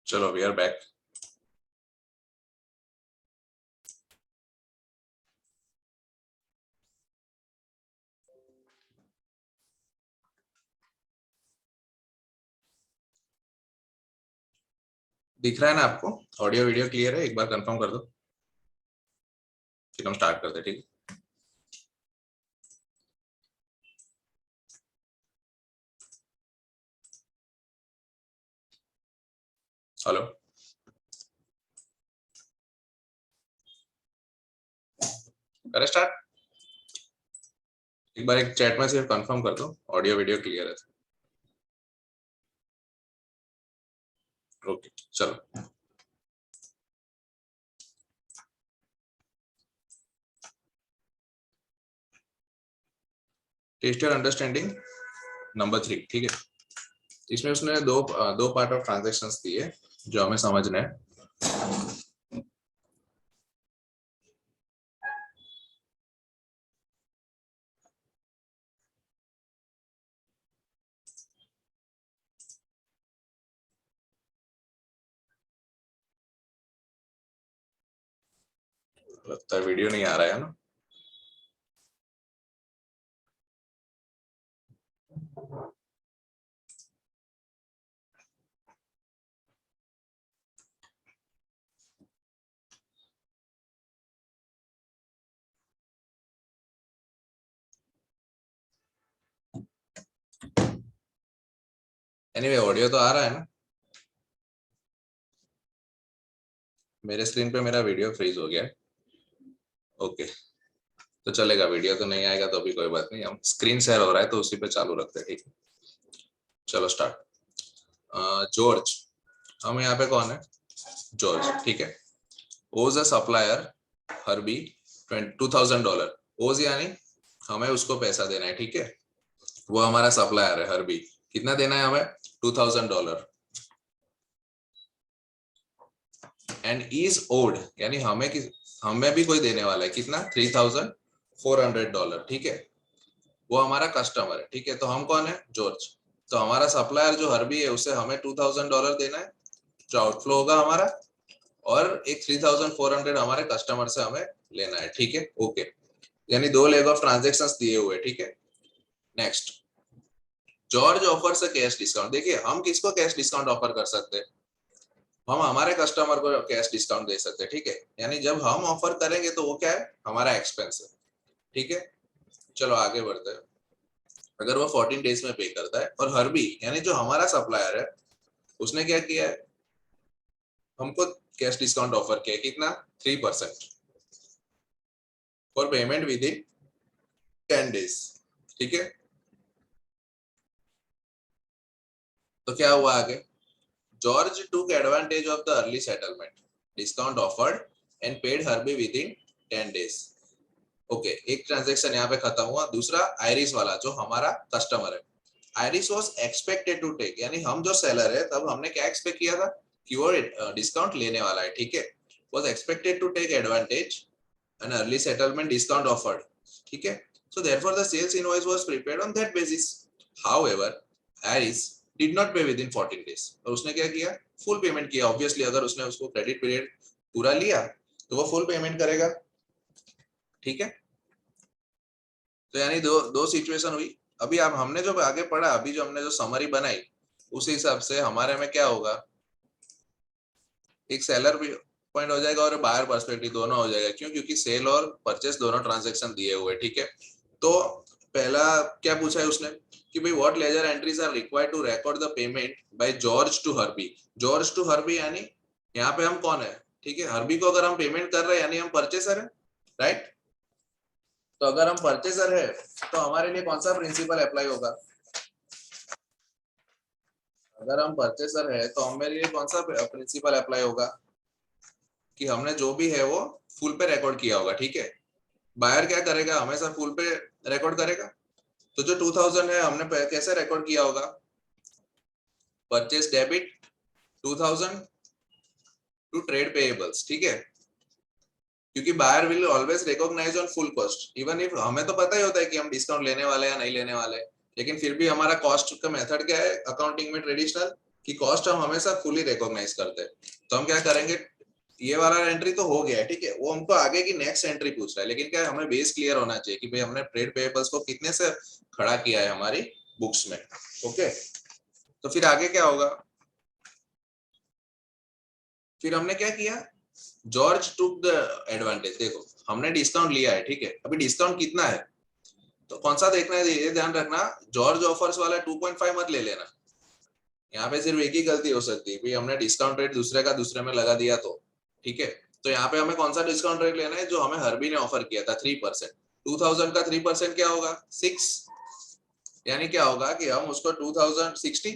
चलो we are back. दिख रहा है ना आपको? ऑडियो वीडियो क्लियर है? एक बार कंफर्म कर दो फिर हम स्टार्ट करते हैं, ठीक है? हेलो, करें स्टार्ट? एक बार एक चैट में सिर्फ कंफर्म कर दो ऑडियो वीडियो क्लियर है। ओके चलो। टेस्ट योर अंडरस्टैंडिंग नंबर 3, ठीक है? इसमें उसने दो पार्ट ऑफ ट्रांजैक्शंस दिए जो हमें समझना है। लगता है वीडियो नहीं आ रहा है ना? एनीवे ऑडियो तो आ रहा है ना? मेरे स्क्रीन पे मेरा वीडियो फ्रीज हो गया है। ओके तो चलेगा, वीडियो तो नहीं आएगा तो भी कोई बात नहीं, हम स्क्रीन शेयर हो रहा है तो उसी पे चालू रखते हैं, ठीक है? चलो स्टार्ट। जॉर्ज, हम यहाँ पे कौन है? जॉर्ज, ठीक है? ओज अ सप्लायर हर्बी $2000। ओज यानी हमें उसको पैसा देना है, ठीक है? वो हमारा सप्लायर है हर्बी। कितना देना है हमें? $2000। एंड इज ओड यानी हमें भी कोई देने वाला है, कितना? $3400, ठीक है? वो हमारा कस्टमर है, ठीक है? तो हम कौन है? जॉर्ज। तो हमारा सप्लायर जो हर्बी है उसे हमें $2000 देना है, जो आउटफ्लो होगा हमारा, और एक 3400 हमारे कस्टमर से हमें लेना है, ठीक है? ओके, यानी दो लेग ऑफ ट्रांजेक्शंस दिए हुए, ठीक है? Next, George offers a cash discount. देखिए हम किसको कैश डिस्काउंट ऑफर कर सकते हैं? हम हमारे कस्टमर को कैश डिस्काउंट दे सकते हैं, ठीक है? यानी जब हम ऑफर करेंगे तो वो क्या है? हमारा एक्सपेंस है, ठीक है? चलो आगे बढ़ते हैं। अगर वो 14 डेज में पे करता है, और हर्बी यानी जो हमारा सप्लायर है उसने क्या किया है? हमको कैश डिस्काउंट ऑफर किया, कितना? 3% for payment within 10 days, ठीक है? तो क्या हुआ आगे? George took advantage of the early settlement discount offered and paid Herbie within 10 days. Okay, एक ट्रांजैक्शन यहाँ पे खत्म हुआ। दूसरा, आयरिस वाला जो हमारा कस्टमर है, Iris was expected to take, यानी हम जो सेलर है तब हमने क्या एक्सपेक्ट किया था कि वो डिस्काउंट लेने वाला है, ठीक है? Was expected to take advantage an early settlement discount offered, ठीक है? So therefore the sales invoice was prepared on that basis. However Iris did not pay within 14 days, और उसने क्या किया? फुल पेमेंट किया। ऑब्वियसली अगर उसने उसको क्रेडिट पीरियड पूरा लिया तो वो फुल पेमेंट करेगा, ठीक है? तो यानी दो दो सिचुएशन हुई। अभी आप हमने जो आगे पढ़ा, अभी जो हमने जो समरी बनाई, उस हिसाब से हमारे में क्या होगा? एक सेलर पॉइंट हो जाएगा और बायर पर्सपेक्टिव दोनों हो जाएगा। क्यों? क्योंकि सेल और परचेस दोनों ट्रांजैक्शन दिए हुए, ठीक है? तो पहला क्या पूछा है उसने कि भाई what ledger entries are required to record the payment by George to Herbie. George to Herbie यानी यहाँ पे हम कौन है? ठीक है, हर्बी को अगर हम पेमेंट कर रहे हैं यानी हम परचेसर है, राइट? तो अगर हम परचेसर है तो हमारे लिए कौन सा प्रिंसिपल अप्लाई होगा? अगर हम परचेसर है तो हमारे लिए कौन सा प्रिंसिपल अप्लाई होगा? कि हमने जो भी है वो फुल पे रिकॉर्ड किया होगा, ठीक है? बायर क्या करेगा? हमेशा फुल पे रिकॉर्ड करेगा। तो जो 2000 है हमने कैसे रिकॉर्ड किया होगा? Purchase debit 2000 to trade payables, ठीक है? क्योंकि buyer will always recognise on full cost, even if हमें तो पता ही होता है कि हम डिस्काउंट लेने वाले या नहीं लेने वाले, लेकिन फिर भी हमारा कॉस्ट का मेथड क्या है अकाउंटिंग में? ट्रेडिशनल कि कॉस्ट हम हमेशा फुली रिकॉग्नाइज करते हैं। तो हम क्या करेंगे, ये वाला एंट्री तो हो गया है, ठीक है, वो हमको आगे की नेक्स्ट एंट्री पूछ रहा है, लेकिन क्या है, हमें बेस क्लियर होना चाहिए कि भाई हमने ट्रेड पेएबल्स को कितने से खड़ा किया है हमारी बुक्स में। ओके, तो फिर आगे क्या होगा, फिर हमने क्या किया, जॉर्ज टुक द एडवांटेज। देखो हमने डिस्काउंट लिया है, ठीक है, अभी डिस्काउंट कितना है, तो कौन सा देखना है, ये ध्यान रखना, जॉर्ज ऑफर्स वाला 2.5 मत ले लेना। यहाँ पे सिर्फ एक ही गलती हो सकती है, हमने डिस्काउंट रेट दूसरे का दूसरे में लगा दिया तो, ठीक है। तो यहाँ पे हमें कौन सा डिस्काउंट रेट लेना है, जो हमें हरबी ने ऑफर किया था 3%। 2000 का 3% क्या होगा, 6, यानी क्या होगा कि हम उसको 2060,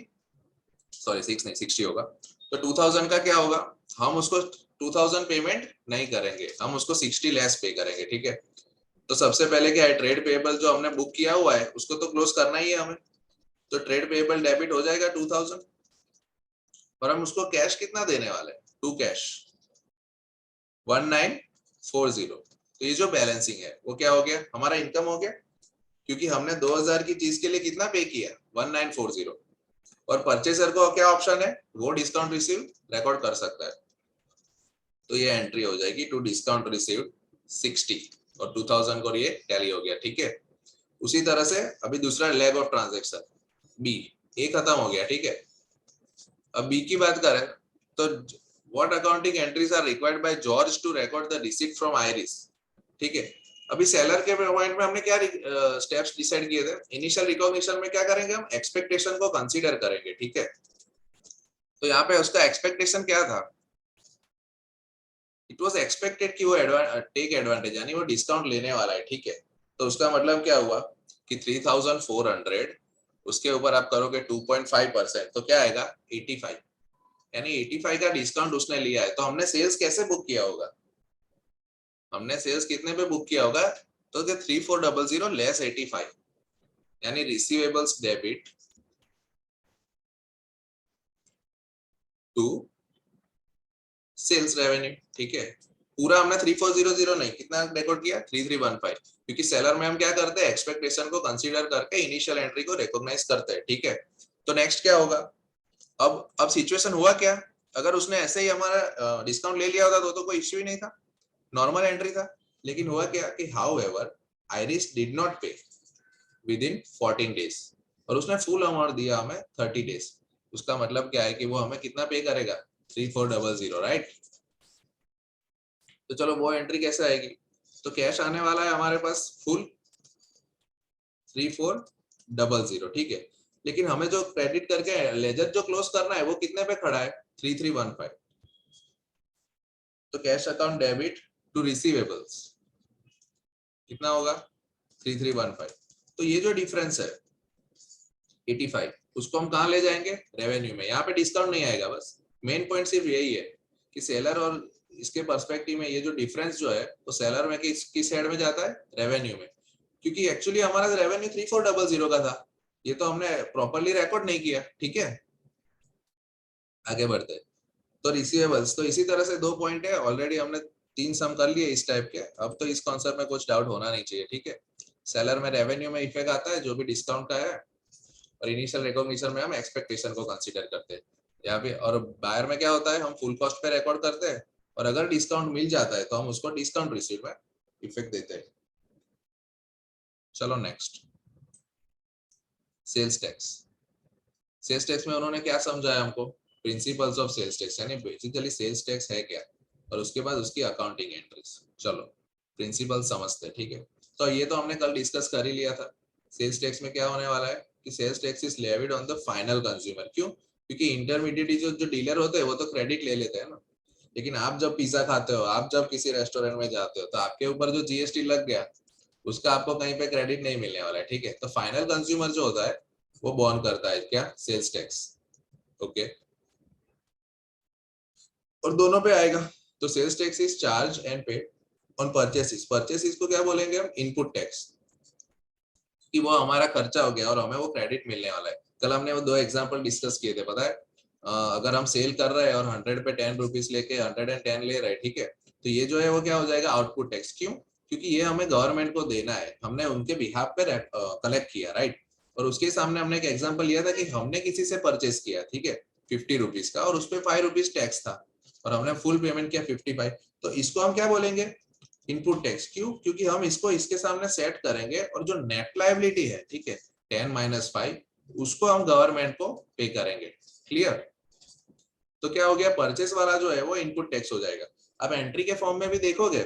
सॉरी 6 नहीं 60 होगा, तो 2000 का क्या होगा, हम उसको 2000 पेमेंट नहीं करेंगे, हम उसको 60 लेस पे करेंगे, ठीक है। तो सबसे पहले क्या है, ट्रेड पेएबल जो हमने बुक किया हुआ है उसको तो क्लोज करना ही है हमें, तो ट्रेड पेएबल डेबिट हो जाएगा 2000, और हम उसको कैश कितना देने वाले हैं, टू कैश 1940। तो ये जो बैलेंसिंग है वो क्या हो गया, हमारा इनकम हो गया, क्योंकि हमने 2000 की चीज के लिए कितना पे किया, 1940। और परचेसर को क्या ऑप्शन है, वो डिस्काउंट रिसीव रिकॉर्ड कर सकता है, तो ये एंट्री हो जाएगी टू डिस्काउंट रिसीव 60, और 2000 को ये टैली हो गया, ठीक है। उसी तरह से अभी दूसरा लेग ऑफ ट्रांजैक्शन बी, ए खत्म हो गया, ठीक है। अब बी की बात करें तो what accounting entries are required by George to record the receipt from Iris, ठीक है। अभी सेलर के पॉइंट में हमने क्या स्टेप्स डिसाइड किए थे, इनिशियल रिकॉग्निशन में क्या करेंगे, हम एक्सपेक्टेशन को कंसीडर करेंगे, ठीक है। तो यहाँ पे उसका एक्सपेक्टेशन क्या था, इट वाज एक्सपेक्टेड कि वो टेक एडवांटेज, यानी वो डिस्काउंट लेने वाला है, ठीक है। तो उसका मतलब क्या हुआ कि 3400, उसके ऊपर आप करोगे 2.5%, तो क्या आएगा 85, यानी 85 का डिस्काउंट उसने लिया है। तो हमने सेल्स कैसे बुक किया होगा, हमने सेल्स कितने पे बुक किया होगा, तो 3400 लेस 85, यानी receivables debit to sales revenue, ठीक है। पूरा हमने 3400 नहीं, कितना रिकॉर्ड किया 3315, क्योंकि सेलर में हम क्या करते हैं, एक्सपेक्टेशन को कंसीडर करके इनिशियल एंट्री को रिकॉग्नाइज करते हैं, ठीक है। तो नेक्स्ट क्या होगा, अब सिचुएशन हुआ क्या, अगर उसने ऐसे ही हमारा डिस्काउंट ले लिया होता तो कोई इश्यू ही नहीं था, नॉर्मल एंट्री था। लेकिन हुआ क्या कि how ever iris did not pay within 14 days, और उसने फुल अमाउंट दिया हमें 30 डेज। उसका मतलब क्या है कि वो हमें कितना पे करेगा, 3400, राइट। तो चलो वो एंट्री कैसे आएगी, तो कैश आने वाला है हमारे पास फुल 3400, ठीक है। लेकिन हमें जो क्रेडिट करके लेजर जो क्लोज करना है वो कितने पे खड़ा है, 3315। तो cash account debit to receivables कितना होगा, 3315। तो ये जो डिफरेंस है 85, उसको हम कहाँ ले जाएंगे, रेवेन्यू में। यहाँ पे डिस्काउंट नहीं आएगा, बस मेन पॉइंट सिर्फ यही है कि सेलर और इसके पर्सपेक्टिव में ये जो डिफरेंस जो है वो सेलर में किस साइड में जाता है, रेवेन्यू में। क्योंकि एक्चुअली हमारा रेवेन्यू 3400 का था, ये तो हमने प्रॉपरली रिकॉर्ड नहीं किया, ठीक है। आगे बढ़ते हैं, तो रिसीवेबल्स, तो इसी तरह से दो पॉइंट है, ऑलरेडी हमने 3 सम कर लिए इस टाइप के। अब तो इस कॉन्सेप्ट में कुछ डाउट होना नहीं चाहिए, ठीक है। सेलर में रेवेन्यू में इफेक्ट आता है जो भी डिस्काउंट का है, और इनिशियल रिकॉग्निशन में हम एक्सपेक्टेशन को कंसीडर करते हैं यहाँ पे। और बायर में क्या होता है, हम फुल कॉस्ट पे रिकॉर्ड करते हैं, और अगर डिस्काउंट मिल जाता है तो हम उसको डिस्काउंट रिसीव में इफेक्ट देते हैं। चलो next, sales tax. Sales tax में उन्होंने क्या समझाया हमको, प्रिंसिपल्स ऑफ सेल्स टैक्स, यानी बेसिकली सेल्स टैक्स है क्या, और उसके बाद उसकी अकाउंटिंग एंट्रीज। चलो प्रिंसिपल समझते हैं, ठीक है। तो ये तो हमने कल डिस्कस कर ही लिया था। सेल्स टैक्स में क्या होने वाला है कि sales tax is levied on the final consumer. क्यों, क्योंकि इंटरमीडिएट जो डीलर होते हैं वो तो क्रेडिट ले लेते हैं ना, लेकिन आप जब पिज्जा खाते हो, आप जब किसी रेस्टोरेंट में जाते हो, तो आपके ऊपर जो जीएसटी लग गया उसका आपको कहीं पे क्रेडिट नहीं मिलने वाला है, ठीक है। तो फाइनल कंज्यूमर जो होता है वो बॉर्न करता है क्या, सेल्स टैक्स, ओके। और दोनों पे आएगा, तो sales tax is charge and paid on purchases. Purchases को क्या बोलेंगे हम, इनपुट टैक्स, कि वो हमारा खर्चा हो गया और हमें वो क्रेडिट मिलने वाला है। कल हमने वो 2 एग्जांपल डिस्कस किए थे, पता है। अगर हम सेल कर रहे हैं और 100 पे 10 रुपीज लेके 110 ले रहे हैं, ठीक है, तो ये जो है वो क्या हो जाएगा, आउटपुट टैक्स। क्यों, क्योंकि ये हमें गवर्नमेंट को देना है, हमने उनके बिहाफ पे कलेक्ट किया, राइट। और उसके सामने हमने एक एग्जांपल लिया था कि हमने किसी से परचेस किया, ठीक है, 50 रुपीज का और उस पर 5 रुपीज टैक्स था और हमने फुल पेमेंट किया 55, तो इसको हम क्या बोलेंगे, इनपुट टैक्स। क्यों? क्योंकि हम इसको इसके सामने सेट करेंगे और जो नेट लायबिलिटी है, ठीक है, 10 - 5, उसको हम गवर्नमेंट को पे करेंगे। क्लियर? तो क्या हो गया, परचेस वाला जो है वो इनपुट टैक्स हो जाएगा। अब एंट्री के फॉर्म में भी देखोगे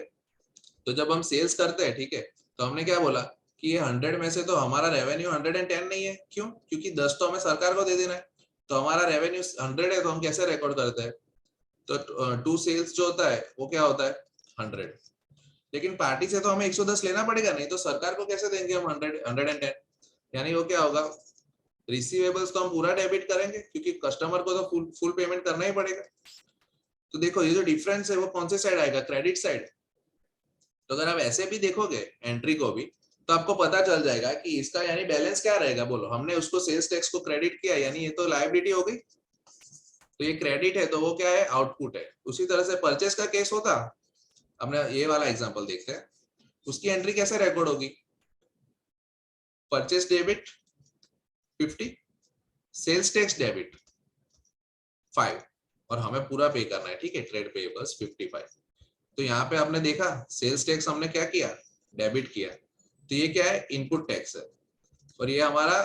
तो जब हम सेल्स करते हैं, ठीक है, तो हमने क्या बोला कि ये 100 में से तो हमारा रेवेन्यू 110 नहीं है। क्यों? क्योंकि 10 तो हमें सरकार को दे देना है, तो हमारा रेवेन्यू 100 है, तो हम कैसे रिकॉर्ड करते हैं, तो टू सेल्स जो होता है वो क्या होता है 100। लेकिन पार्टी से तो हमें 110 लेना पड़ेगा, नहीं तो सरकार को कैसे देंगे हम 110। यानी वो क्या होगा, रिसीवेबल्स तो हम पूरा डेबिट करेंगे क्योंकि कस्टमर को तो फुल पेमेंट करना ही पड़ेगा। तो देखो ये जो डिफरेंस है वो कौन से साइड आएगा, क्रेडिट साइड। तो अगर आप ऐसे भी देखोगे एंट्री को भी, तो आपको पता चल जाएगा कि इसका यानी बैलेंस क्या रहेगा। बोलो, हमने उसको सेल्स टैक्स को क्रेडिट किया, यानी ये तो लायबिलिटी हो गई, तो ये क्रेडिट है, तो वो क्या है, आउटपुट है। उसी तरह से परचेस का केस होता, हमने ये वाला एग्जांपल देखते हैं, उसकी एंट्री कैसे रिकॉर्ड होगी, purchase debit 50, sales tax debit 5, और हमें पूरा पे करना है, ठीक है, ट्रेड पेएबल्स 55। तो यहाँ पे आपने देखा सेल्स टैक्स हमने क्या किया, डेबिट किया, तो ये क्या है, इनपुट टैक्स है, और ये हमारा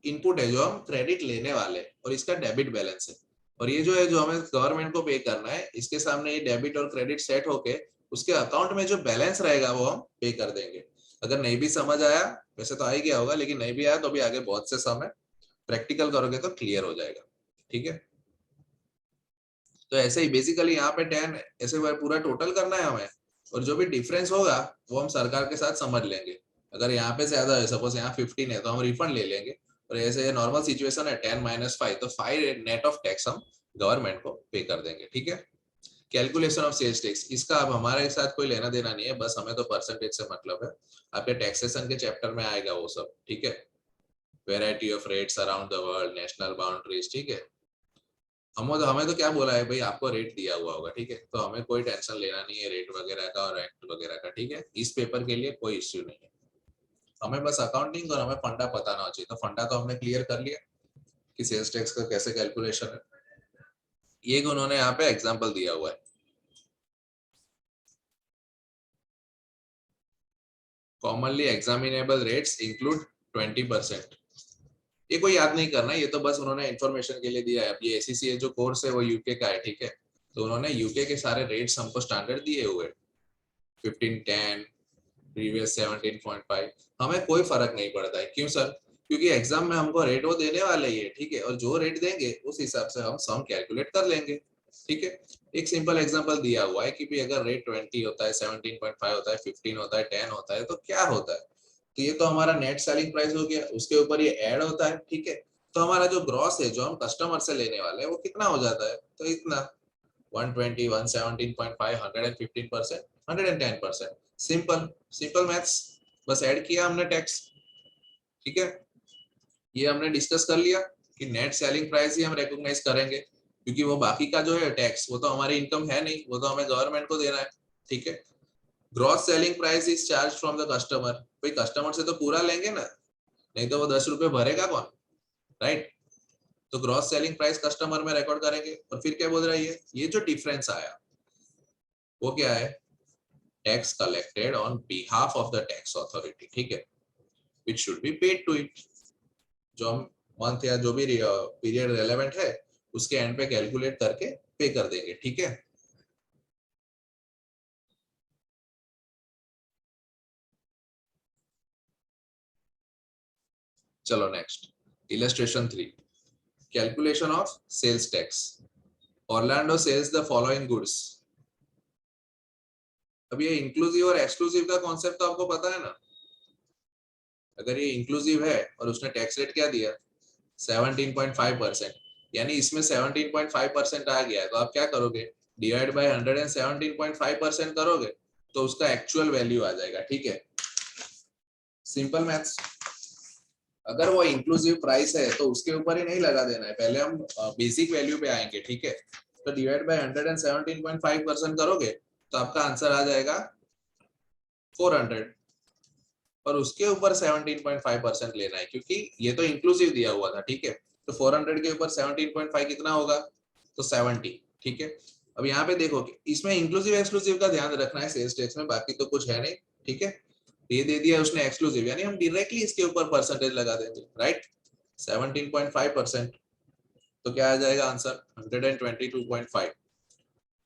इनपुट है जो हम क्रेडिट लेने वाले, और इसका डेबिट बैलेंस है। और ये जो है जो हमें गवर्नमेंट को पे करना है, इसके सामने ये डेबिट और क्रेडिट सेट होके उसके अकाउंट में जो बैलेंस रहेगा वो हम पे कर देंगे। अगर नहीं भी समझ आया, वैसे तो आ ही गया होगा, लेकिन नहीं भी आया तो भी आगे बहुत से समय प्रैक्टिकल करोगे तो क्लियर हो जाएगा। ठीक है, तो ऐसे ही बेसिकली यहाँ पे 10 ऐसे पूरा टोटल करना है हमें, और जो भी डिफरेंस होगा वो हम सरकार के साथ समझ लेंगे। अगर यहाँ पे ज्यादा है, सपोज यहाँ 15 है, तो हम रिफंड ले लेंगे, और ऐसे नॉर्मल सिचुएशन है 10 - 5, तो 5 नेट ऑफ टैक्स हम गवर्नमेंट को पे कर देंगे। ठीक है, कैलकुलेशन ऑफ सेल्स टैक्स, इसका अब हमारे साथ कोई लेना देना नहीं है, बस हमें तो परसेंटेज से मतलब है। आपके टैक्सेशन के चैप्टर में आएगा वो सब। ठीक है, variety of rates around the world, national boundaries. ठीक है, हमें तो क्या बोला है भाई, आपको रेट दिया हुआ होगा, ठीक है, तो हमें कोई टेंशन लेना नहीं है रेट वगैरह का और एक्ट वगैरह का। ठीक है, इस पेपर के लिए कोई इश्यू नहीं है, हमें बस अकाउंटिंग और हमें फंडा पता ना चाहिए। तो फंडा तो हमने क्लियर कर लिया कि सेल्स टैक्स का कैसे कैलकुलेशन है, ये उन्होंने यहाँ पे एग्जाम्पल दिया हुआ है। Commonly examinable rates include 20%। ये कोई याद नहीं करना, ये तो बस उन्होंने इन्फॉर्मेशन के लिए दिया है। अब ये ACCA जो कोर्स है वो यूके का है, ठीक है, तो उन्होंने यूके के सारे रेट्स हमको स्टैंडर्ड दिए हुए, 15, 10, प्रीवियस 17.5, हमें कोई फर्क नहीं पड़ता है। क्यों सर? क्योंकि एग्जाम में हमको रेट वो देने वाले ही है, ठीक है, और जो रेट देंगे उस हिसाब से हम सम कैलकुलेट कर लेंगे। ठीक है, एक सिंपल एग्जांपल दिया हुआ है कि भी अगर रेट 20 होता है, 17.5 होता है, 15 होता है, 10 होता है, तो क्या होता है। तो ये तो हमारा नेट सेलिंग प्राइस हो गया, उसके ऊपर ये ऐड होता है। ठीक है, तो हमारा जो ग्रॉस है जो हम कस्टमर से लेने वाले हैं वो कितना हो जाता है, तो इतना 120, 117.5, 115%, 110%। सिंपल सिंपल मैथ्स, बस ऐड किया हमने टैक्स। ठीक है, ये हमने डिस्कस कर लिया कि नेट सेलिंग प्राइस ही हम रिकॉग्नाइज करेंगे, क्योंकि वो बाकी का जो है टैक्स वो तो हमारी इनकम है नहीं, वो तो हमें गवर्नमेंट को देना है। ठीक है, gross selling price is charge from the customer, भाई कस्टमर से तो पूरा लेंगे ना, नहीं तो वो 10 रुपए भरेगा कौन, राइट। तो ग्रॉस सेलिंग प्राइस कस्टमर में रिकॉर्ड करेंगे, और फिर क्या बोल रहा है ये जो डिफरेंस आया वो क्या है, tax collected on behalf of the tax authority. ठीक है, which should be paid to it, जो हम मंथ या जो भी पीरियड रेलेवेंट है उसके एंड पे कैलकुलेट करके पे कर देंगे। ठीक है, चलो next, illustration 3, calculation of sales tax. Orlando sales the following goods. अब ये इंक्लूसिव और एक्सक्लूसिव का कॉन्सेप्ट तो आपको पता है ना। अगर ये इंक्लूसिव है और उसने टैक्स रेट क्या दिया 17.5%, यानी इसमें 17.5% आ गया है, तो आप क्या करोगे, डिवाइड बाय 117.5% करोगे तो उसका एक्चुअल वैल्यू आ जाएगा। ठीक है, सिंपल मैथ्स। अगर वो इंक्लूसिव प्राइस है तो उसके ऊपर ही नहीं लगा देना है, पहले हम बेसिक वैल्यू पे आएंगे। ठीक है, तो डिवाइड बाय 117.5% करोगे तो आपका आंसर आ जाएगा 400, और उसके ऊपर 17.5% लेना है, क्योंकि ये तो इंक्लूसिव दिया हुआ था। ठीक है, तो 400 के ऊपर 17.5 कितना होगा, तो 70, ठीक है। अब यहाँ पे देखो कि इसमें इंक्लूसिव एक्सक्लूसिव का ध्यान रखना है सेल्स टैक्स में, बाकी तो कुछ है नहीं, ठीक है। ये दे दिया उसने एक्सक्लूसिव, यानी हम डायरेक्टली इसके ऊपर परसेंटेज लगा देंगे, राइट। 17.5%, तो क्या आ जाएगा आंसर 122.5।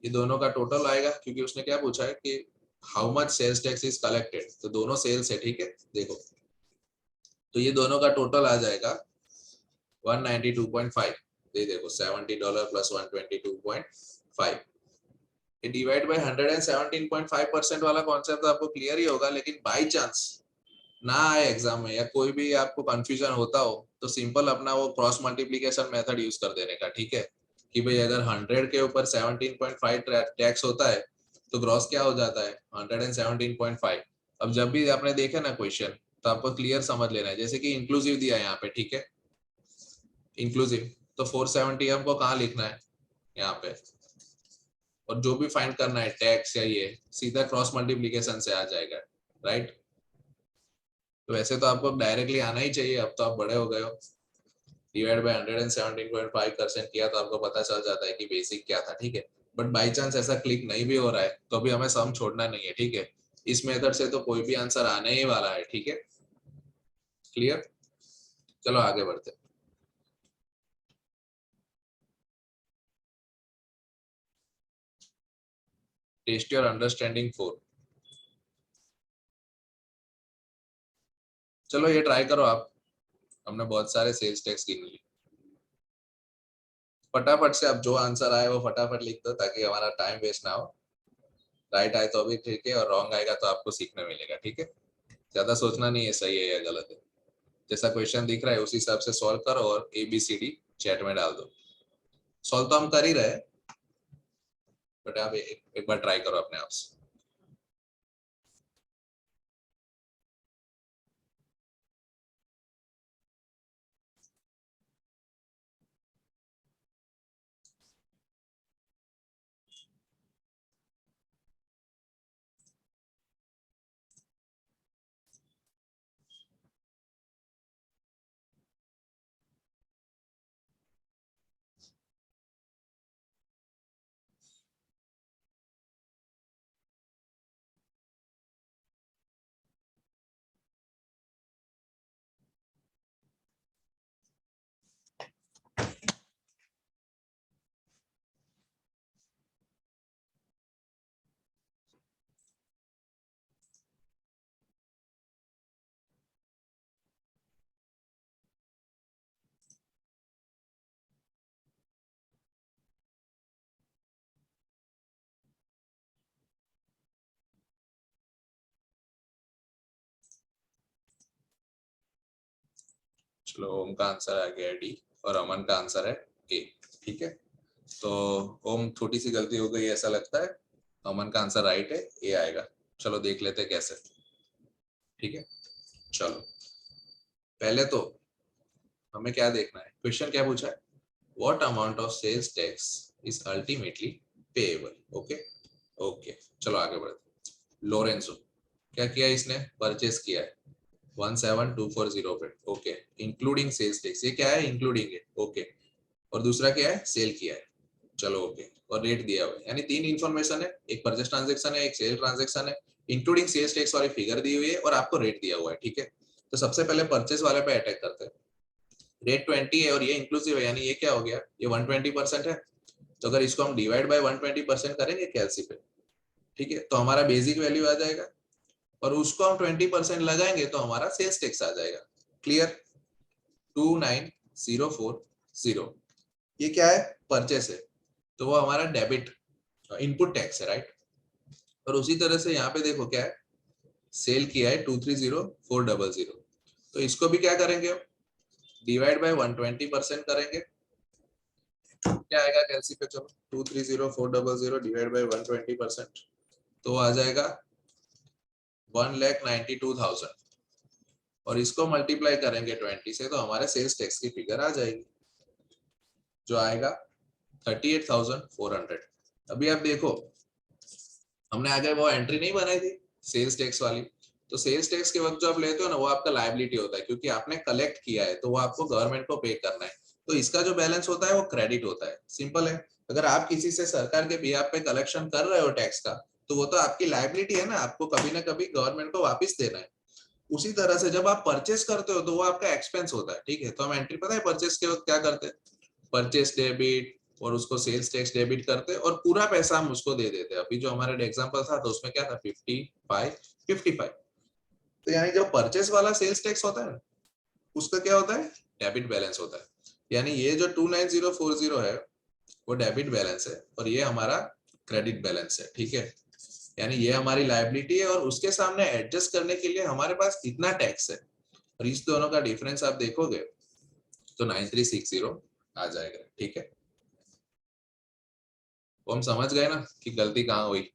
ये दोनों का टोटल आएगा, क्योंकि उसने क्या पूछा है कि how much sales tax is collected, तो दोनों सेल्स है, ठीक है। देखो तो ये दोनों का टोटल आ जाएगा 192.5, ये देखो $70 प्लस 122.5, ये डिवाइड बाय 117.5% वाला कॉन्सेप्ट तो आपको क्लियर ही होगा। लेकिन बाय चांस ना आए एग्जाम में या कोई भी आपको कंफ्यूजन होता हो, तो सिंपल अपना वो क्रॉस मल्टीप्लिकेशन मेथड यूज कर देने का, ठीक है। कि भाई अगर 100 के ऊपर 17.5 टैक्स होता है, तो ग्रॉस क्या हो जाता है 117.5। अब जब भी आपने देखा ना क्वेश्चन, तो आपको क्लियर समझ लेना है, जैसे कि इंक्लूसिव दिया है यहाँ पे, ठीक है, इंक्लूसिव, तो 470 हमको कहाँ लिखना है, यहाँ पे, और जो भी फाइंड करना है टैक्स या ये सीधा क्रॉस मल्टीप्लिकेशन से आ जाएगा, राइट। तो वैसे तो आपको डायरेक्टली आना ही चाहिए, अब तो आप बड़े हो गए हो। डिवाइड बाय 117.5% किया तो आपको पता चल जाता है कि बेसिक क्या था, ठीक है। बट बाई चांस ऐसा क्लिक नहीं भी हो रहा है, तो अभी हमें सम छोड़ना नहीं है, ठीक है। इस मेथड से तो कोई भी आंसर आने ही वाला है, ठीक है, क्लियर। चलो आगे बढ़ते। Test your understanding 4। चलो ये ट्राई करो आप, हमने बहुत सारे सेल्स टैक्स गिन लिए। फटाफट से अब जो आंसर आए वो फटाफट लिख दो, ताकि हमारा टाइम वेस्ट ना हो। राइट आए तो अभी ठीक है, और रॉन्ग आएगा तो आपको सीखने मिलेगा, ठीक है। ज्यादा सोचना नहीं है सही है या गलत है, जैसा क्वेश्चन दिख रहा है उसी हिसाब से सॉल्व करो और ABCD चैट में डाल दो। सॉल्व तो हम कर ही रहे, बट आप एक बार ट्राई करो अपने आप से। चलो ओम का आंसर आ गया D, और अमन का आंसर है A, ठीक है। तो ओम छोटी सी गलती हो गई ऐसा लगता है, अमन का आंसर राइट है, A आएगा। चलो देख लेते कैसे, ठीक है। चलो पहले तो हमें क्या देखना है, क्वेश्चन क्या पूछा है, what amount of sales tax is ultimately payable, okay. Okay चलो आगे बढ़ते। लोरेंसो क्या किया इसने, परचेस किया है 17240 पे, ओके, इंक्लूडिंग सेल्स टैक्स, ये क्या है इंक्लूडिंग है, ओके। और दूसरा क्या है, सेल किया है, चलो ओके, और रेट दिया हुआ है, यानी तीन इंफॉर्मेशन है, एक परचेस ट्रांजैक्शन है, एक सेल ट्रांजैक्शन है, इंक्लूडिंग सेल्स टैक्स वाली फिगर दी हुई है, और आपको रेट दिया हुआ है, ठीक है। तो सबसे पहले परचेस वाले पे अटैक करते हैं। रेट 20 है और ये इंक्लूसिव है, यानी ये क्या हो गया, ये 120% है। तो अगर इसको हम डिवाइड बाय 120% करेंगे कैलसी पे, ठीक है, तो हमारा बेसिक वैल्यू आ जाएगा, और उसको हम 20% लगाएंगे तो हमारा सेल्स टैक्स आ जाएगा। क्लियर, 29040, ये क्या है, परचेस है, तो वो हमारा डेबिट इनपुट टैक्स है, राइट। और उसी तरह से यहाँ पे देखो क्या है, सेल किया है 230400, तो इसको भी क्या करेंगे हम, डिवाइड बाय 120% करेंगे। क्या आएगा कैलसी पे, चलो 230400 डिवाइड बाय 120%, तो आ जाएगा 1,92,000, और इसको मल्टीप्लाई करेंगे 20 से, तो हमारे सेल्स टैक्स की फिगर आ जाएगी, जो आएगा 38,400। अभी आप देखो, हमने आगे वो एंट्री नहीं बनाई थी सेल्स टैक्स वाली, तो सेल्स टैक्स के वक्त जो आप लेते हो ना, वो आपका लायबिलिटी होता है, क्योंकि आपने कलेक्ट किया है, तो वो आपको गवर्नमेंट को पे करना है। तो इसका जो बैलेंस होता है वो क्रेडिट होता है। सिंपल है। अगर आप किसी से सरकार के बिहाफ पे कलेक्शन कर रहे हो टैक्स का, तो वो तो आपकी लायबिलिटी है ना, आपको कभी ना कभी गवर्नमेंट को वापस देना है। उसी तरह से जब आप परचेस करते हो तो वो आपका एक्सपेंस होता है, ठीक है। तो हम एंट्री पता है परचेस के वक्त क्या करते हैं, परचेस डेबिट और उसको सेल्स टैक्स डेबिट करते और पूरा पैसा हम उसको दे देते। अभी जो हमारा एग्जांपल था तो उसमें क्या था 55 तो यानी जो परचेस वाला सेल्स टैक्स होता है उसका क्या होता है, डेबिट बैलेंस होता है। यानी ये जो 29040 है वो डेबिट बैलेंस है और ये हमारा क्रेडिट बैलेंस है, ठीक है। यानी ये हमारी लायबिलिटी है और उसके सामने एडजस्ट करने के लिए हमारे पास इतना टैक्स है और इस दोनों का डिफरेंस आप देखोगे तो 9360 आ जाएगा, ठीक है। तो हम समझ गए ना कि गलती कहाँ हुई।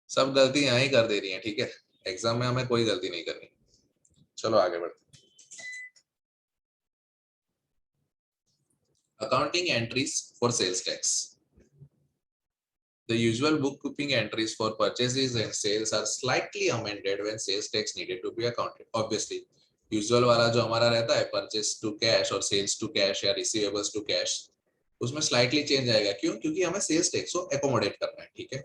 सब गलती यहाँ ही कर दे रही है, ठीक है। एग्जाम में हमें कोई गलती नहीं करनी। चलो आगे बढ़ते। Accounting entries for sales tax. The usual bookkeeping entries for purchases and sales are slightly amended when sales tax needed to be accounted. Obviously, usual वाला जो हमारा रहता है purchase to cash और sales to cash या receivables to cash, उसमें slightly change आएगा। क्यों? क्योंकि हमें sales tax को accommodate करना है, ठीक है।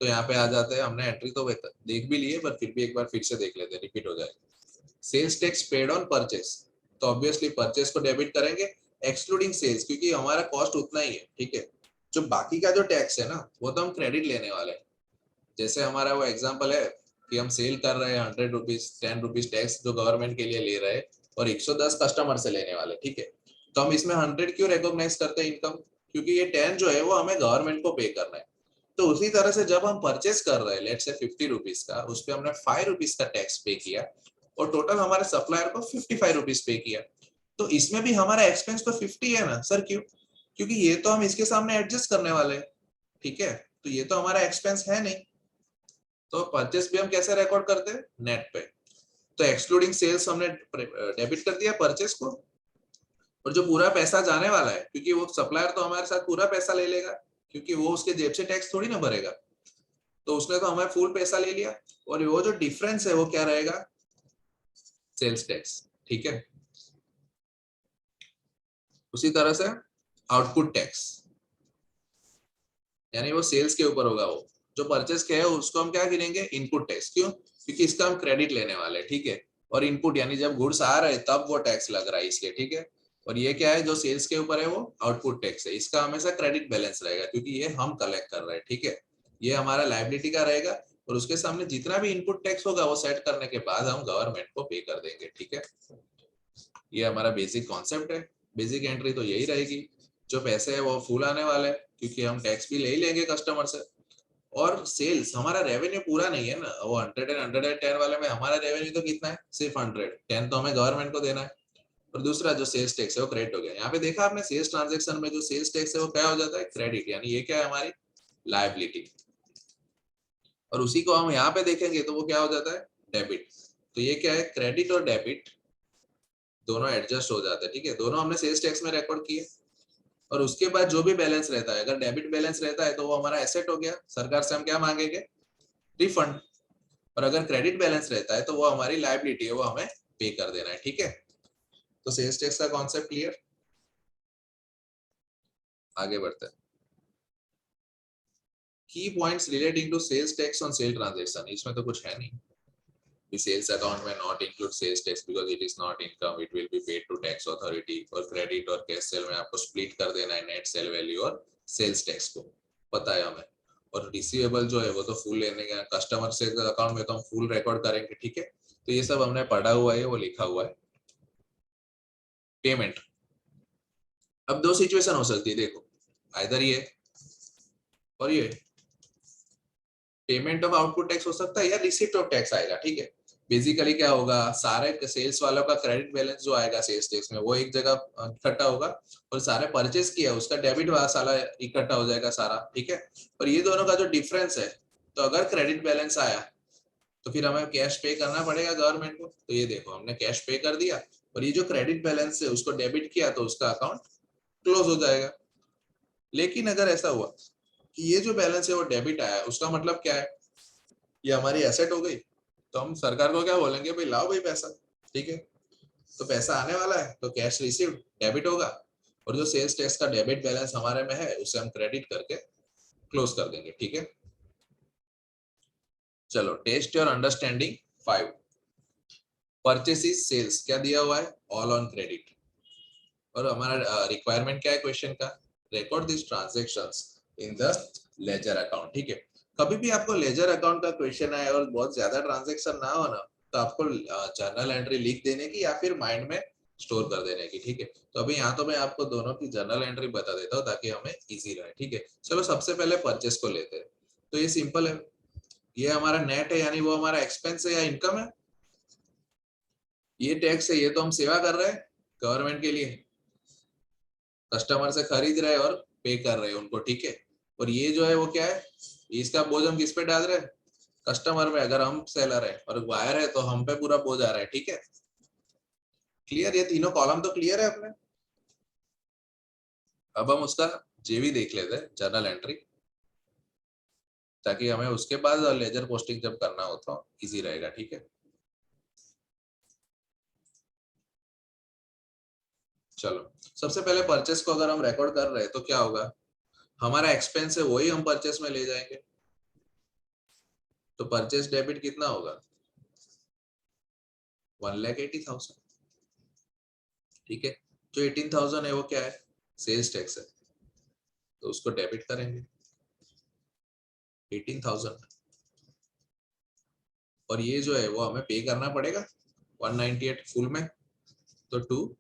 तो यहाँ पे आ जाते हैं, हमने एंट्री तो देख भी ली है पर फिर भी एक बार फिर से देख लेते हैं, रिपीट हो जाएगा। Sales tax paid on purchase, तो ऑब्वियसली परचेस को डेबिट करेंगे एक्सक्लूडिंग सेल्स, क्योंकि हमारा कॉस्ट उतना ही है, ठीक है। जो बाकी का जो टैक्स है ना वो तो हम क्रेडिट लेने वाले हैं। जैसे हमारा वो एग्जांपल है कि हम सेल कर रहे हैं 100 रुपीज 10 रुपीज टैक्स जो गवर्नमेंट के लिए ले रहे हैं और 110 कस्टमर से लेने वाले, ठीक है। तो हम इसमें 100 क्यों रिकॉग्नाइज करते हैं इनकम, क्योंकि ये 10 जो है वो हमें गवर्नमेंट को पे करना है। तो उसी तरह से जब हम परचेस कर रहे हैं लेट से 50 रुपीज का, उस पर हमने 5 रुपीज का टैक्स पे किया और टोटल हमारे सप्लायर को 55 रुपीज पे किया। तो इसमें भी हमारा एक्सपेंस तो 50 है ना सर, क्यों? क्योंकि ये तो हम इसके सामने एडजस्ट करने वाले हैं, ठीक है। तो ये तो हमारा एक्सपेंस है नहीं। तो परचेस भी हम कैसे रिकॉर्ड करते हैं, नेट पे। तो एक्सक्लूडिंग सेल्स हमने डेबिट कर दिया परचेस को, और जो पूरा पैसा जाने वाला है, क्योंकि वो सप्लायर तो हमारे साथ पूरा पैसा ले लेगा, क्योंकि वो उसके जेब से टैक्स थोड़ी ना भरेगा। तो उसने तो हमें फुल पैसा ले लिया और वो जो डिफरेंस है वो क्या रहेगा, सेल्स टैक्स, ठीक है। उसी तरह से आउटपुट टैक्स, यानी वो सेल्स के ऊपर होगा। वो जो परचेस किया है उसको हम क्या गिनेंगे, इनपुट टैक्स। क्यों? क्योंकि इसका हम क्रेडिट लेने वाले हैं, ठीक है। और इनपुट यानी जब गुड्स आ रहे हैं तब वो टैक्स लग रहा है इसलिए, ठीक है। और ये क्या है जो सेल्स के ऊपर है वो आउटपुट टैक्स है। इसका हमेशा क्रेडिट बैलेंस रहेगा क्योंकि ये हम कलेक्ट कर रहे हैं, ठीक है। ये हमारा लायबिलिटी का रहेगा और उसके सामने जितना भी इनपुट टैक्स होगा वो सेट करने के बाद हम गवर्नमेंट को पे कर देंगे, ठीक है। ये हमारा बेसिक कॉन्सेप्ट है। बेसिक एंट्री तो यही रहेगी, जो पैसे है वो फुल आने वाले हैं क्योंकि हम टैक्स भी ले ही लेंगे कस्टमर से। और सेल्स हमारा रेवेन्यू पूरा नहीं है ना, वो 100 एंड 110 वाले में हमारा रेवेन्यू तो कितना है, सिर्फ 110 तो हमें गवर्नमेंट को देना है। और दूसरा जो सेल्स टैक्स है वो क्रेडिट हो गया। यहाँ पे देखा आपने सेल्स ट्रांजेक्शन में जो सेल्स टैक्स है वो क्या हो जाता है, क्रेडिट। यानी ये क्या है, हमारी लायबिलिटी। और उसी को हम यहाँ पे देखेंगे तो वो क्या हो जाता है, डेबिट। तो ये क्या है, क्रेडिट और डेबिट दोनों एडजस्ट हो जाते हैं, ठीक है। दोनों हमने सेल्स टैक्स में रिकॉर्ड किए और उसके बाद जो भी बैलेंस रहता है, अगर डेबिट बैलेंस रहता है तो वो हमारा एसेट हो गया, सरकार से हम क्या मांगेंगे, रिफंड। और अगर क्रेडिट बैलेंस रहता है तो वो हमारी लायबिलिटी है, वो हमें पे कर देना है, ठीक है। तो सेल्स टैक्स का कॉन्सेप्ट क्लियर। आगे बढ़ते हैं। Key points relating to sales tax on sale transaction, इसमें तो कुछ है नहीं। The sales account may not include sales tax because it is not income. It will be paid to tax authority. और credit और कैश सेल में आपको split कर देना है नेट सेल वैल्यू और सेल्स टैक्स को, पता है हमें। और रिसीवेबल जो है वो तो फुल लेने का, कस्टमर से अकाउंट में तो हम फुल रिकॉर्ड करेंगे, ठीक है। तो ये सब हमने पढ़ा हुआ है, वो लिखा हुआ है। पेमेंट, अब दो सिचुएशन हो सकती है, देखो आइदर ये और ये। पेमेंट ऑफ आउटपुट टैक्स हो सकता है या रिसिप्ट ऑफ टैक्स आएगा, ठीक है। बेसिकली क्या होगा, सारे सेल्स वालों का क्रेडिट बैलेंस जो आएगा सेल्स टैक्स में वो एक जगह इकट्ठा होगा और सारे परचेस किया उसका डेबिट वाला साला इकट्ठा हो जाएगा सारा, ठीक है। और ये दोनों का जो डिफरेंस है, तो अगर क्रेडिट बैलेंस आया तो फिर हमें कैश पे करना पड़ेगा गवर्नमेंट को। तो ये देखो हमने कैश पे कर दिया और ये जो क्रेडिट बैलेंस है उसको डेबिट किया तो उसका अकाउंट क्लोज हो जाएगा। लेकिन अगर ऐसा हुआ कि ये जो बैलेंस है वो डेबिट आया, उसका मतलब क्या है, ये हमारी एसेट हो गई। तो हम सरकार को क्या बोलेंगे, भाई लाओ भाई पैसा, ठीक है। तो पैसा आने वाला है तो कैश रिसीव डेबिट होगा, और जो सेल्स टैक्स का डेबिट बैलेंस हमारे में है उसे हम क्रेडिट करके क्लोज कर देंगे, ठीक है। चलो test your understanding 5, purchases sales क्या दिया हुआ है, ऑल ऑन क्रेडिट, और हमारा रिक्वायरमेंट क्या है क्वेश्चन का, record this transactions in the ledger account, ठीक है। कभी भी आपको लेजर अकाउंट का क्वेश्चन आए और बहुत ज्यादा ट्रांजैक्शन ना हो ना, तो आपको जर्नल एंट्री लिख देने की या फिर माइंड में स्टोर कर देने की, ठीक है। तो अभी यहाँ तो मैं आपको दोनों की जर्नल एंट्री बता देता हूँ ताकि हमें इजी रहे, ठीक है। चलो सबसे पहले परचेस को लेते हैं। तो ये सिंपल है, ये हमारा नेट है यानी वो हमारा एक्सपेंस है या इनकम है, ये टैक्स है, ये तो हम सेवा कर रहे हैं गवर्नमेंट के लिए, कस्टमर से खरीद रहे हैं और पे कर रहे हैं उनको, ठीक है। और ये जो है वो क्या है, इसका बोझ हम किस पे डाल रहे हैं, कस्टमर पे। अगर हम सेलर है और बायर है तो हम पे पूरा बोझ आ रहा है, ठीक है। क्लियर, ये तीनों कॉलम तो क्लियर है अपने। अब हम उसका जेवी देख लेते हैं, जर्नल एंट्री, ताकि हमें उसके बाद लेजर पोस्टिंग जब करना हो तो इजी रहेगा, ठीक है। चलो सबसे पहले परचेस को अगर हम रिकॉर्ड कर रहे हैं तो क्या होगा, हमारा एक्सपेंस है वही हम परचेस में ले जाएंगे। तो परचेस डेबिट कितना होगा, 1,80,000, ठीक है। जो 18,000 है वो क्या है, सेल्स टैक्स है, तो उसको डेबिट करेंगे 18,000, और ये जो है वो हमें पे करना पड़ेगा 198 फुल में, तो टू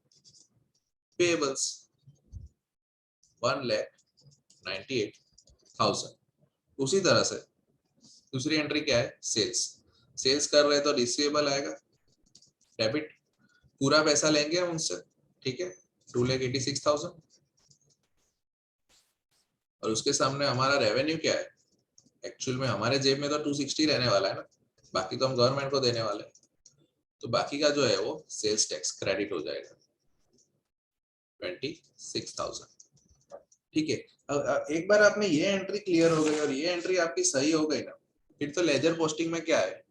पेबल्स 1,98,000। उसी तरह से दूसरी एंट्री क्या है, सेल्स, सेल्स कर रहे हैं तो रिसीवेबल आएगा, डेबिट, पूरा पैसा लेंगे हम उनसे, ठीक है, 2,86,000, और उसके सामने हमारा रेवेन्यू क्या है, एक्चुअल में हमारे जेब में तो 260 रहने वाला है ना, बाकी तो हम गवर्नमेंट को देने वाले हैं, तो बाकी का जो है वो सेल्स टैक्स क्रेडिट हो जाएगा 26,000, ठीक है। अब एक बार आपने ये एंट्री क्लियर हो गई और ये एंट्री आपकी सही हो गई ना, फिर तो लेजर पोस्टिंग में क्या है,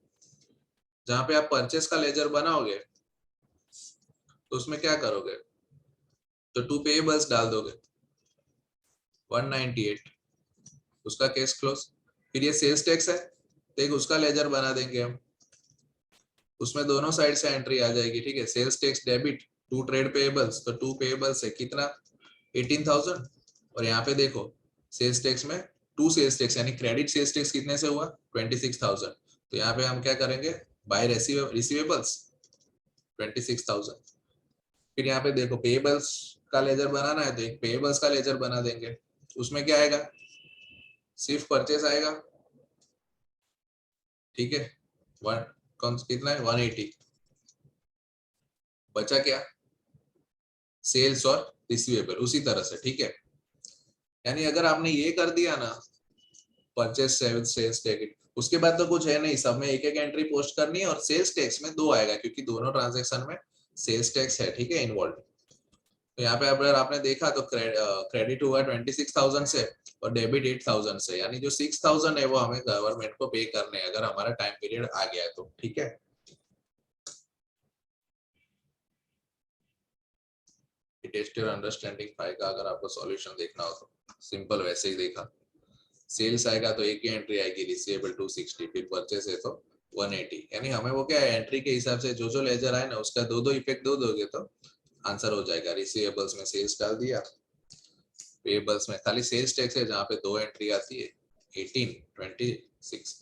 जहां पे आप परचेस का लेजर बनाओगे तो उसमें क्या करोगे, तो टू पेएबल्स डाल दोगे 198, उसका केस क्लोज। फिर ये सेल्स टैक्स है तो एक उसका लेजर बना देंगे हम, उसमें दोनों साइड से एंट्री आ जाएगी, ठीक है। Sales tax debit to trade payables, तो टू पेएबल्स है कितना 18,000, और यहाँ पे देखो सेल्स टैक्स में टू सेल्स टैक्स यानी क्रेडिट सेल्स टैक्स कितने से हुआ 26,000, तो यहाँ पे हम क्या करेंगे, बाय रिसीवेबल्स 26,000। फिर यहाँ पे देखो पेएबल्स का लेजर बनाना है तो एक पेएबल्स का लेजर बना देंगे, उसमें क्या आएगा, सिर्फ परचेस आएगा, ठीक है। वन कौन कितना है 180, बचा क्या, सेल्स और रिसीवेबल उसी तरह से, ठीक है। यानी अगर आपने ये कर दिया ना, परचेस सेल्स डेबिट, उसके बाद तो कुछ है नहीं, सब में एक एक एंट्री पोस्ट करनी है, और सेल्स टैक्स में दो आएगा क्योंकि दोनों ट्रांजैक्शन में सेल्स टैक्स है, ठीक है, इन्वॉल्व। तो यहाँ पे अगर आपने देखा तो क्रेडिट हुआ 26,000 से और डेबिट 8,000 से, यानी जो 6,000 है वो हमें गवर्नमेंट को पे करने हैं अगर हमारा टाइम पीरियड आ गया है तो, ठीक है। टेस्ट योर अंडरस्टैंडिंग 5 का अगर आपको सॉल्यूशन देखना हो तो सिंपल वैसे ही देखा, सेल्स आएगा तो एक ही एंट्री आएगी रिसीवेबल 260, फिर परचेस है तो 180, यानी हमें वो क्या है एंट्री के हिसाब से जो जो लेजर आए ना उसका दो दो इफेक्ट दो दोगे तो आंसर हो जाएगा। रिसीवेबल्स में सेल्स डाल दिया, पेबल्स में खाली सेल्स टैक्स है जहाँ पे दो एंट्री आती है 18 26,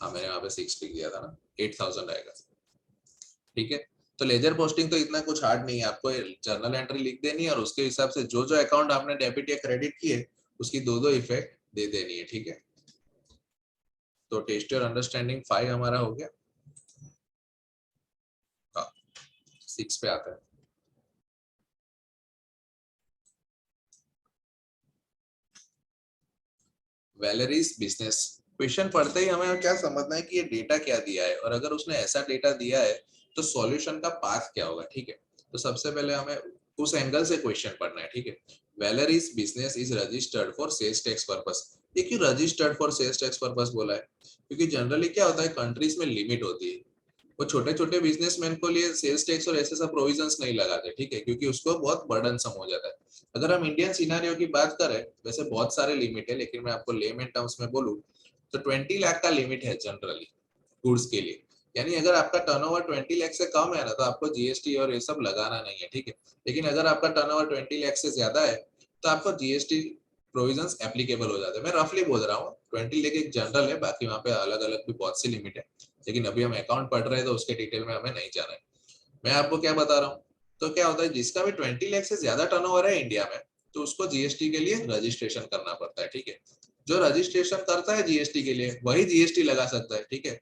हाँ मैंने वहाँ पे 6 लिख दिया था ना, 8,000 आएगा, ठीक है। तो लेजर पोस्टिंग तो इतना कुछ हार्ड नहीं है, आपको जर्नल एंट्री लिख देनी है और उसके हिसाब से जो जो अकाउंट आपने डेबिट या क्रेडिट किए उसकी दो दो इफेक्ट दे देनी है, ठीक है। तो टेस्ट योर अंडरस्टैंडिंग 5 हमारा हो गया, 6 पे आता है। वैलेरीज बिजनेस, क्वेश्चन पढ़ते ही हमें क्या समझना है कि ये डेटा क्या दिया है, और अगर उसने ऐसा डेटा दिया है तो सॉल्यूशन का पाथ क्या होगा, ठीक है। तो सबसे पहले हमें उस एंगल से क्वेश्चन पढ़ना है, ठीक है। Valerie's business is registered for sales tax purpose, ये क्यों registered for sales tax purpose बोला है, क्योंकि जनरली क्या होता है कंट्रीज में लिमिट होती है, वो छोटे छोटे बिजनेसमैन को लिए सेल्स टैक्स और ऐसे सब प्रोविजंस नहीं लगाते, ठीक है, क्योंकि उसको बहुत बर्डनसम हो जाता है। अगर हम इंडियन सिनेरियो की बात करें, वैसे बहुत सारे लिमिट है, लेकिन मैं आपको लेमन टर्म्स में बोलूं तो 20 लाख का लिमिट है जनरली गुड्स के लिए। यानी अगर आपका टर्नओवर 20 लाख से कम है ना, तो आपको जीएसटी और ये सब लगाना नहीं है, ठीक है। लेकिन अगर आपका टर्नओवर 20 लाख से ज्यादा है तो आपको जीएसटी प्रोविजंस एप्लीकेबल हो जाते हैं। मैं रफली बोल रहा हूँ, 20 लाख एक जनरल है, बाकी वहाँ पे अलग अलग भी बहुत सी लिमिट है, लेकिन अभी हम अकाउंट पढ़ रहे हैं तो उसके डिटेल में हमें नहीं जाना है। मैं आपको क्या बता रहा हूँ, तो क्या होता है, जिसका भी 20 लाख से ज्यादा टर्नओवर है इंडिया में, तो उसको जीएसटी के लिए रजिस्ट्रेशन करना पड़ता है, ठीक है। जो रजिस्ट्रेशन करता है जीएसटी के लिए वही जीएसटी लगा सकता है, ठीक है।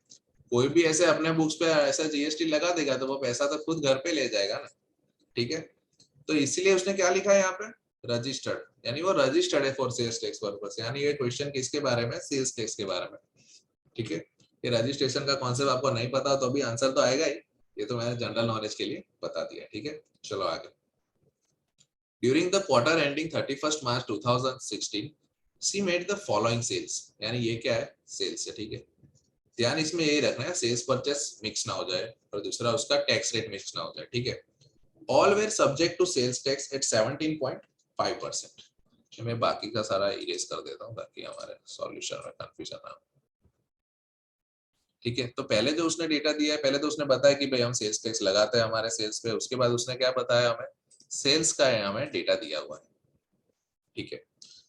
कोई भी ऐसे अपने बुक्स पे ऐसा जीएसटी लगा देगा तो वो पैसा तो खुद घर पे ले जाएगा ना, ठीक है। तो इसलिए उसने क्या लिखा है यहाँ पे, रजिस्टर्ड, यानी वो रजिस्टर्ड है फॉर सेल्स टैक्स पर्पस। यानी ये क्वेश्चन किसके बारे में, सेल्स टैक्स के बारे में, ठीक है। ये रजिस्ट्रेशन का कॉन्सेप्ट आपको नहीं पता तो भी आंसर तो आएगा ही, ये तो मैंने जनरल नॉलेज के लिए बता दिया, ठीक है। चलो आगे। During the quarter ending 31 March 2016 C made the following sales, यानी ये क्या है, सेल्स है, ठीक है। ध्यान इसमें यही रखना है सेल्स परचेस मिक्स ना हो जाए और दूसरा उसका टैक्स रेट मिक्स ना हो जाए, ठीक है। All were subject to sales tax at 17.5%। मैं बाकी का सारा इरेज कर देता हूँ ताकि हमारे सॉल्यूशन में कंफ्यूजन ना हो, ठीक है। तो पहले जो उसने डेटा दिया है, पहले तो उसने बताया कि भाई हम सेल्स टैक्स लगाते हैं हमारे सेल्स पे, उसके बाद उसने क्या बताया हमें, सेल्स का है हमें डेटा दिया हुआ है, ठीक है।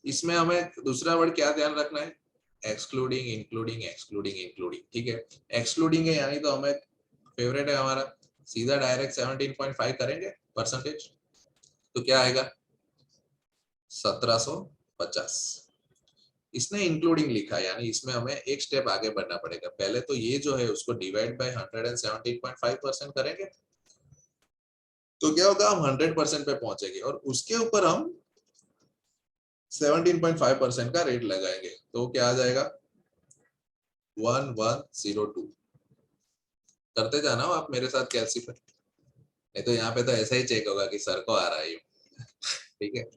इसमें हमें दूसरा वर्ड क्या ध्यान रखना है, एक्सक्लूडिंग, इंक्लूडिंग, एक्सक्लूडिंग, इंक्लूडिंग, ठीक है। एक्सक्लूडिंग है यानी तो हमें फेवरेट है हमारा, सीधा डायरेक्ट 17.5 करेंगे परसेंटेज, तो क्या आएगा 1750। इसने इंक्लूडिंग लिखा, यानी इसमें हमें एक स्टेप आगे बढ़ना पड़ेगा। पहले तो ये जो है उसको डिवाइड बाय 117.5% करेंगे, तो क्या होगा, हम 100% पे पहुंचेंगे और उसके ऊपर हम 17.5% का रेट लगाएंगे, तो क्या आ जाएगा 1102। करते जाना हो आप मेरे साथ कैलकुलेट, नहीं तो यहाँ पे तो ऐसा ही चेक होगा कि सर को आ रहा है ये, ठीक है।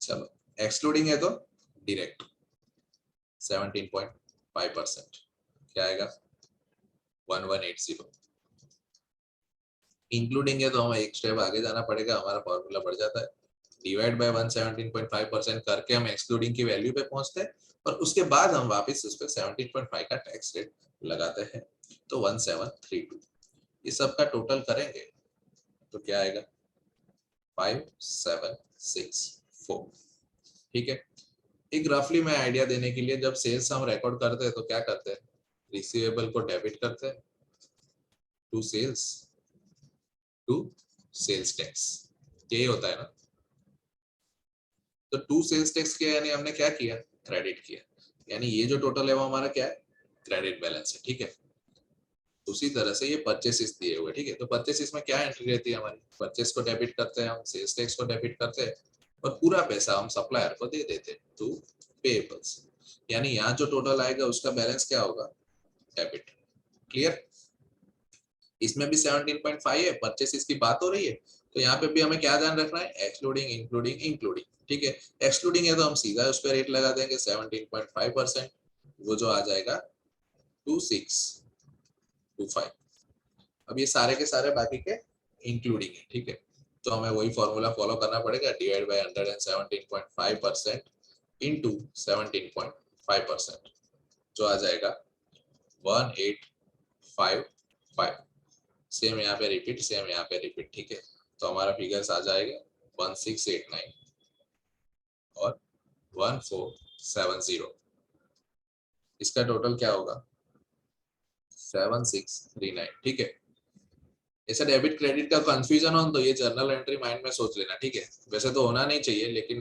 चलो, एक्सक्लूडिंग है तो डायरेक्ट 17.5%, क्या आएगा 1180। इंक्लूडिंग है तो हमें एक स्टेप आगे जाना पड़ेगा, हमारा फॉर्मूला बढ़ जाता है, डिवाइड बाय 117.5% करके हम एक्सक्लूडिंग की वैल्यू पे पहुंचते हैं और उसके बाद हम वापस उस पर 17.5 का टैक्स रेट लगाते हैं, तो 1732। ये सब का टोटल करेंगे तो क्या आएगा 5764, ठीक है। एक रफली मैं आइडिया देने के लिए, जब सेल्स हम रिकॉर्ड करते हैं तो क्या करते हैं, रिसीवेबल को डेबिट करते हैं to sales, to sales tax, यही होता है ना। तो टू सेल्स टैक्स किया यानी हमने क्या किया, क्रेडिट किया, यानी ये जो टोटल है वो हमारा क्या है, क्रेडिट बैलेंस है, ठीक है। उसी तरह से ये परचेसेस दिए हुए, ठीक है। तो परचेसेस में क्या एंट्री रहती है हमारी, परचेस को डेबिट करते हैं हम, सेल्स टैक्स को डेबिट करते हैं और पूरा पैसा हम सप्लायर को दे देते हैं टू पेएबल्स, यानी यहाँ जो टोटल आएगा उसका बैलेंस क्या होगा, डेबिट। क्लियर। इसमें भी 17.5 है, परचेसेस की बात हो रही है, तो यहाँ पे भी हमें क्या ध्यान रखना है, एक्सक्लूडिंग, इंक्लूडिंग, इंक्लूडिंग, ठीक है। एक्सक्लूडिंग है तो हम सीधा उस पर रेट लगा देंगे 17.5%, वो जो आ जाएगा 2625। अब ये सारे के सारे बाकी के इंक्लूडिंग है, ठीक है। तो हमें वही फॉर्मूला फॉलो करना पड़ेगा, डिवाइड बाय 117.5% इंटू 17.5%, जो आ जाएगा 1855। सेम यहाँ पे रिपीट, सेम यहाँ पे रिपीट, ठीक है। तो हमारा फिगर्स आ जाएगा 1689 और 1470। इसका टोटल क्या होगा 7639, ठीक है। ऐसा डेबिट क्रेडिट का कंफ्यूजन हो तो ये जर्नल एंट्री माइंड में सोच लेना, ठीक है। वैसे तो होना नहीं चाहिए, लेकिन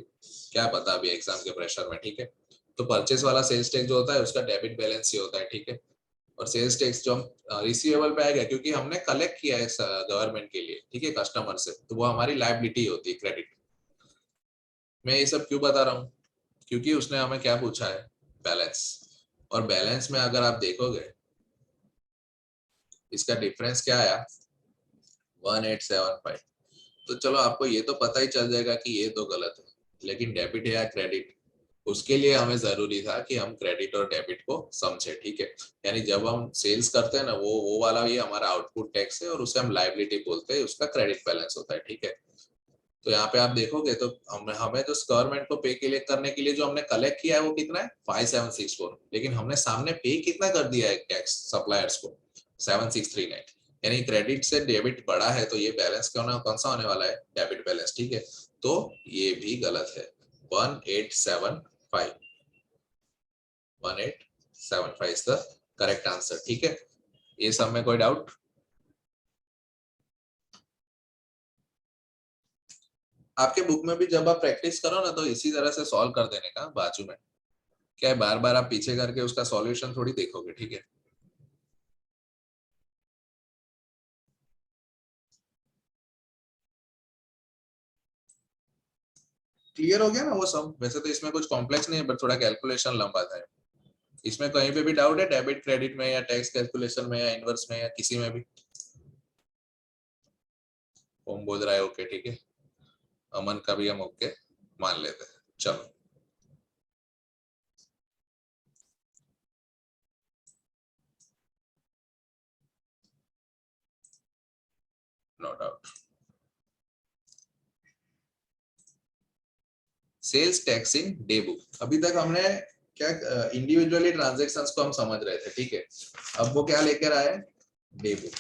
क्या पता अभी एग्जाम के प्रेशर में, ठीक है। तो परचेस वाला सेल्स टैक्स जो होता है उसका डेबिट बैलेंस ही होता है, ठीक है। और सेल्स टैक्स जो हम रिसीवेबल पे आएगा क्योंकि हमने कलेक्ट किया है गवर्नमेंट के लिए, ठीक है, कस्टमर से, तो वो हमारी लायबिलिटी होती है, क्रेडिट। मैं ये सब क्यों बता रहा हूँ, क्योंकि उसने हमें क्या पूछा है, बैलेंस। और बैलेंस में अगर आप देखोगे इसका डिफरेंस क्या आया 1875। तो चलो आपको ये तो पता ही चल जाएगा कि ये तो गलत है, लेकिन डेबिट है या क्रेडिट, उसके लिए हमें जरूरी था कि हम क्रेडिट और डेबिट को समझे, ठीक है। यानी जब हम सेल्स करते हैं ना, वो वाला ये हमारा आउटपुट टैक्स है और उसे हम लायबिलिटी बोलते हैं, उसका क्रेडिट बैलेंस होता है, ठीक है। तो यहाँ पे आप देखोगे तो हमें जो गवर्नमेंट को पे के लिए करने के लिए जो हमने कलेक्ट किया है वो कितना है 5764, लेकिन हमने सामने पे कितना कर दिया है टैक्स सप्लायर्स को 7639। यानी क्रेडिट से डेबिट बढ़ा है तो ये बैलेंस कौन सा होने वाला है, डेबिट बैलेंस, ठीक है। तो ये भी गलत है, 1875 1875 इज द करेक्ट आंसर, ठीक है। ये सब में कोई डाउट? आपके बुक में भी जब आप प्रैक्टिस करो ना तो इसी तरह से सॉल्व कर देने का बाजू में, क्या है बार बार आप पीछे करके उसका सॉल्यूशन थोड़ी देखोगे, ठीक है। क्लियर हो गया ना वो सब? वैसे तो इसमें कुछ कॉम्प्लेक्स नहीं है, बट थोड़ा कैलकुलेशन लंबा था। इसमें कहीं पे भी डाउट है डेबिट क्रेडिट में या टैक्स कैलकुलेशन में या इनवर्स में या किसी में भी? ओम बोल रहा है ओके, ठीक है। अमन का भी हम ओके मान लेते हैं, चलो। No doubt. Sales tax in day book, अभी तक हमने क्या इंडिविजुअली ट्रांजेक्शंस को हम समझ रहे थे, ठीक है। अब वो क्या लेकर आए, डे बुक।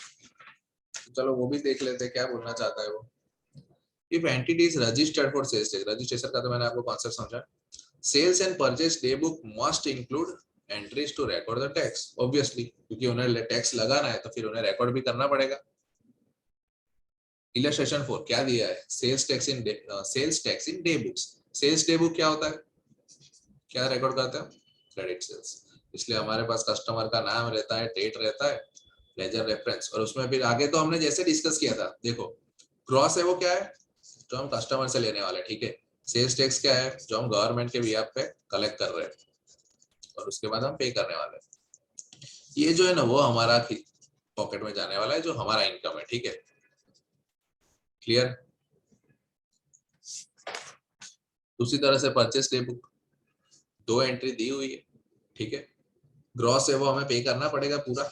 चलो वो भी देख लेते हैं क्या बोलना चाहता है वो। If entity is registered for sales tax, registration का तो मैंने आपको कॉन्सेप्ट समझा। Sales and purchase day book must include entries to record the tax, obviously क्योंकि उन्हें टैक्स लगाना है तो फिर उन्हें रिकॉर्ड भी करना पड़ेगा। इलस्ट्रेशन 4 क्या दिया है, sales tax in day books. Sales day book क्या होता है, क्या रिकॉर्ड करते हैं, क्रेडिट सेल्स। इसलिए हमारे पास कस्टमर का नाम रहता है, डेट रहता है, लेजर रेफरेंस, और उसमें फिर आगे तो हमने जैसे डिस्कस किया था, देखो क्रॉस है वो क्या है, जो हम कस्टमर से लेने वाले, ठीक है। सेल्स टैक्स क्या है, जो हम गवर्नमेंट के बिहाफ पे कलेक्ट कर रहे हैं और उसके बाद हम पे करने वाले हैं। ये जो है ना वो हमारा पॉकेट में जाने वाला है, जो हमारा इनकम है, ठीक है। क्लियर? उसी तरह से परचेस डे बुक, दो एंट्री दी हुई है, ठीक है। ग्रॉस है वो हमें पे करना पड़ेगा पूरा,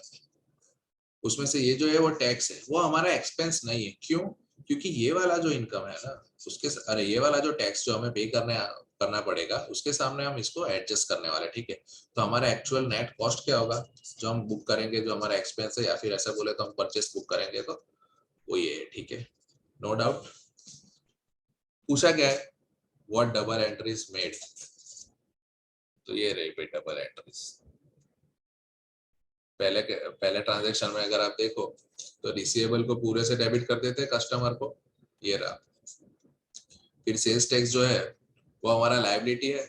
उसमें से ये जो है वो टैक्स है, वो हमारा एक्सपेंस नहीं है। क्यों? क्योंकि ये वाला जो इनकम है ना उसके अरे ये वाला जो टैक्स जो हमें पे करना पड़ेगा उसके सामने हम इसको एडजस्ट करने वाले, ठीक है। तो हमारा एक्चुअल नेट कॉस्ट क्या होगा, जो हम बुक करेंगे, जो हमारा एक्सपेंस है, या फिर ऐसा बोले तो हम परचेस बुक करेंगे, तो वो ये है, ठीक है। No doubt. पूछा क्या है, व्हाट डबल एंट्रीज मेड, तो ये रही भाई डबल एंट्रीज। पहले ट्रांजेक्शन में अगर आप देखो तो रिसीवेबल को पूरे से डेबिट कर देते हैं कस्टमर को, ये रहा। फिर सेल्स टैक्स जो है वो हमारा लायबिलिटी है,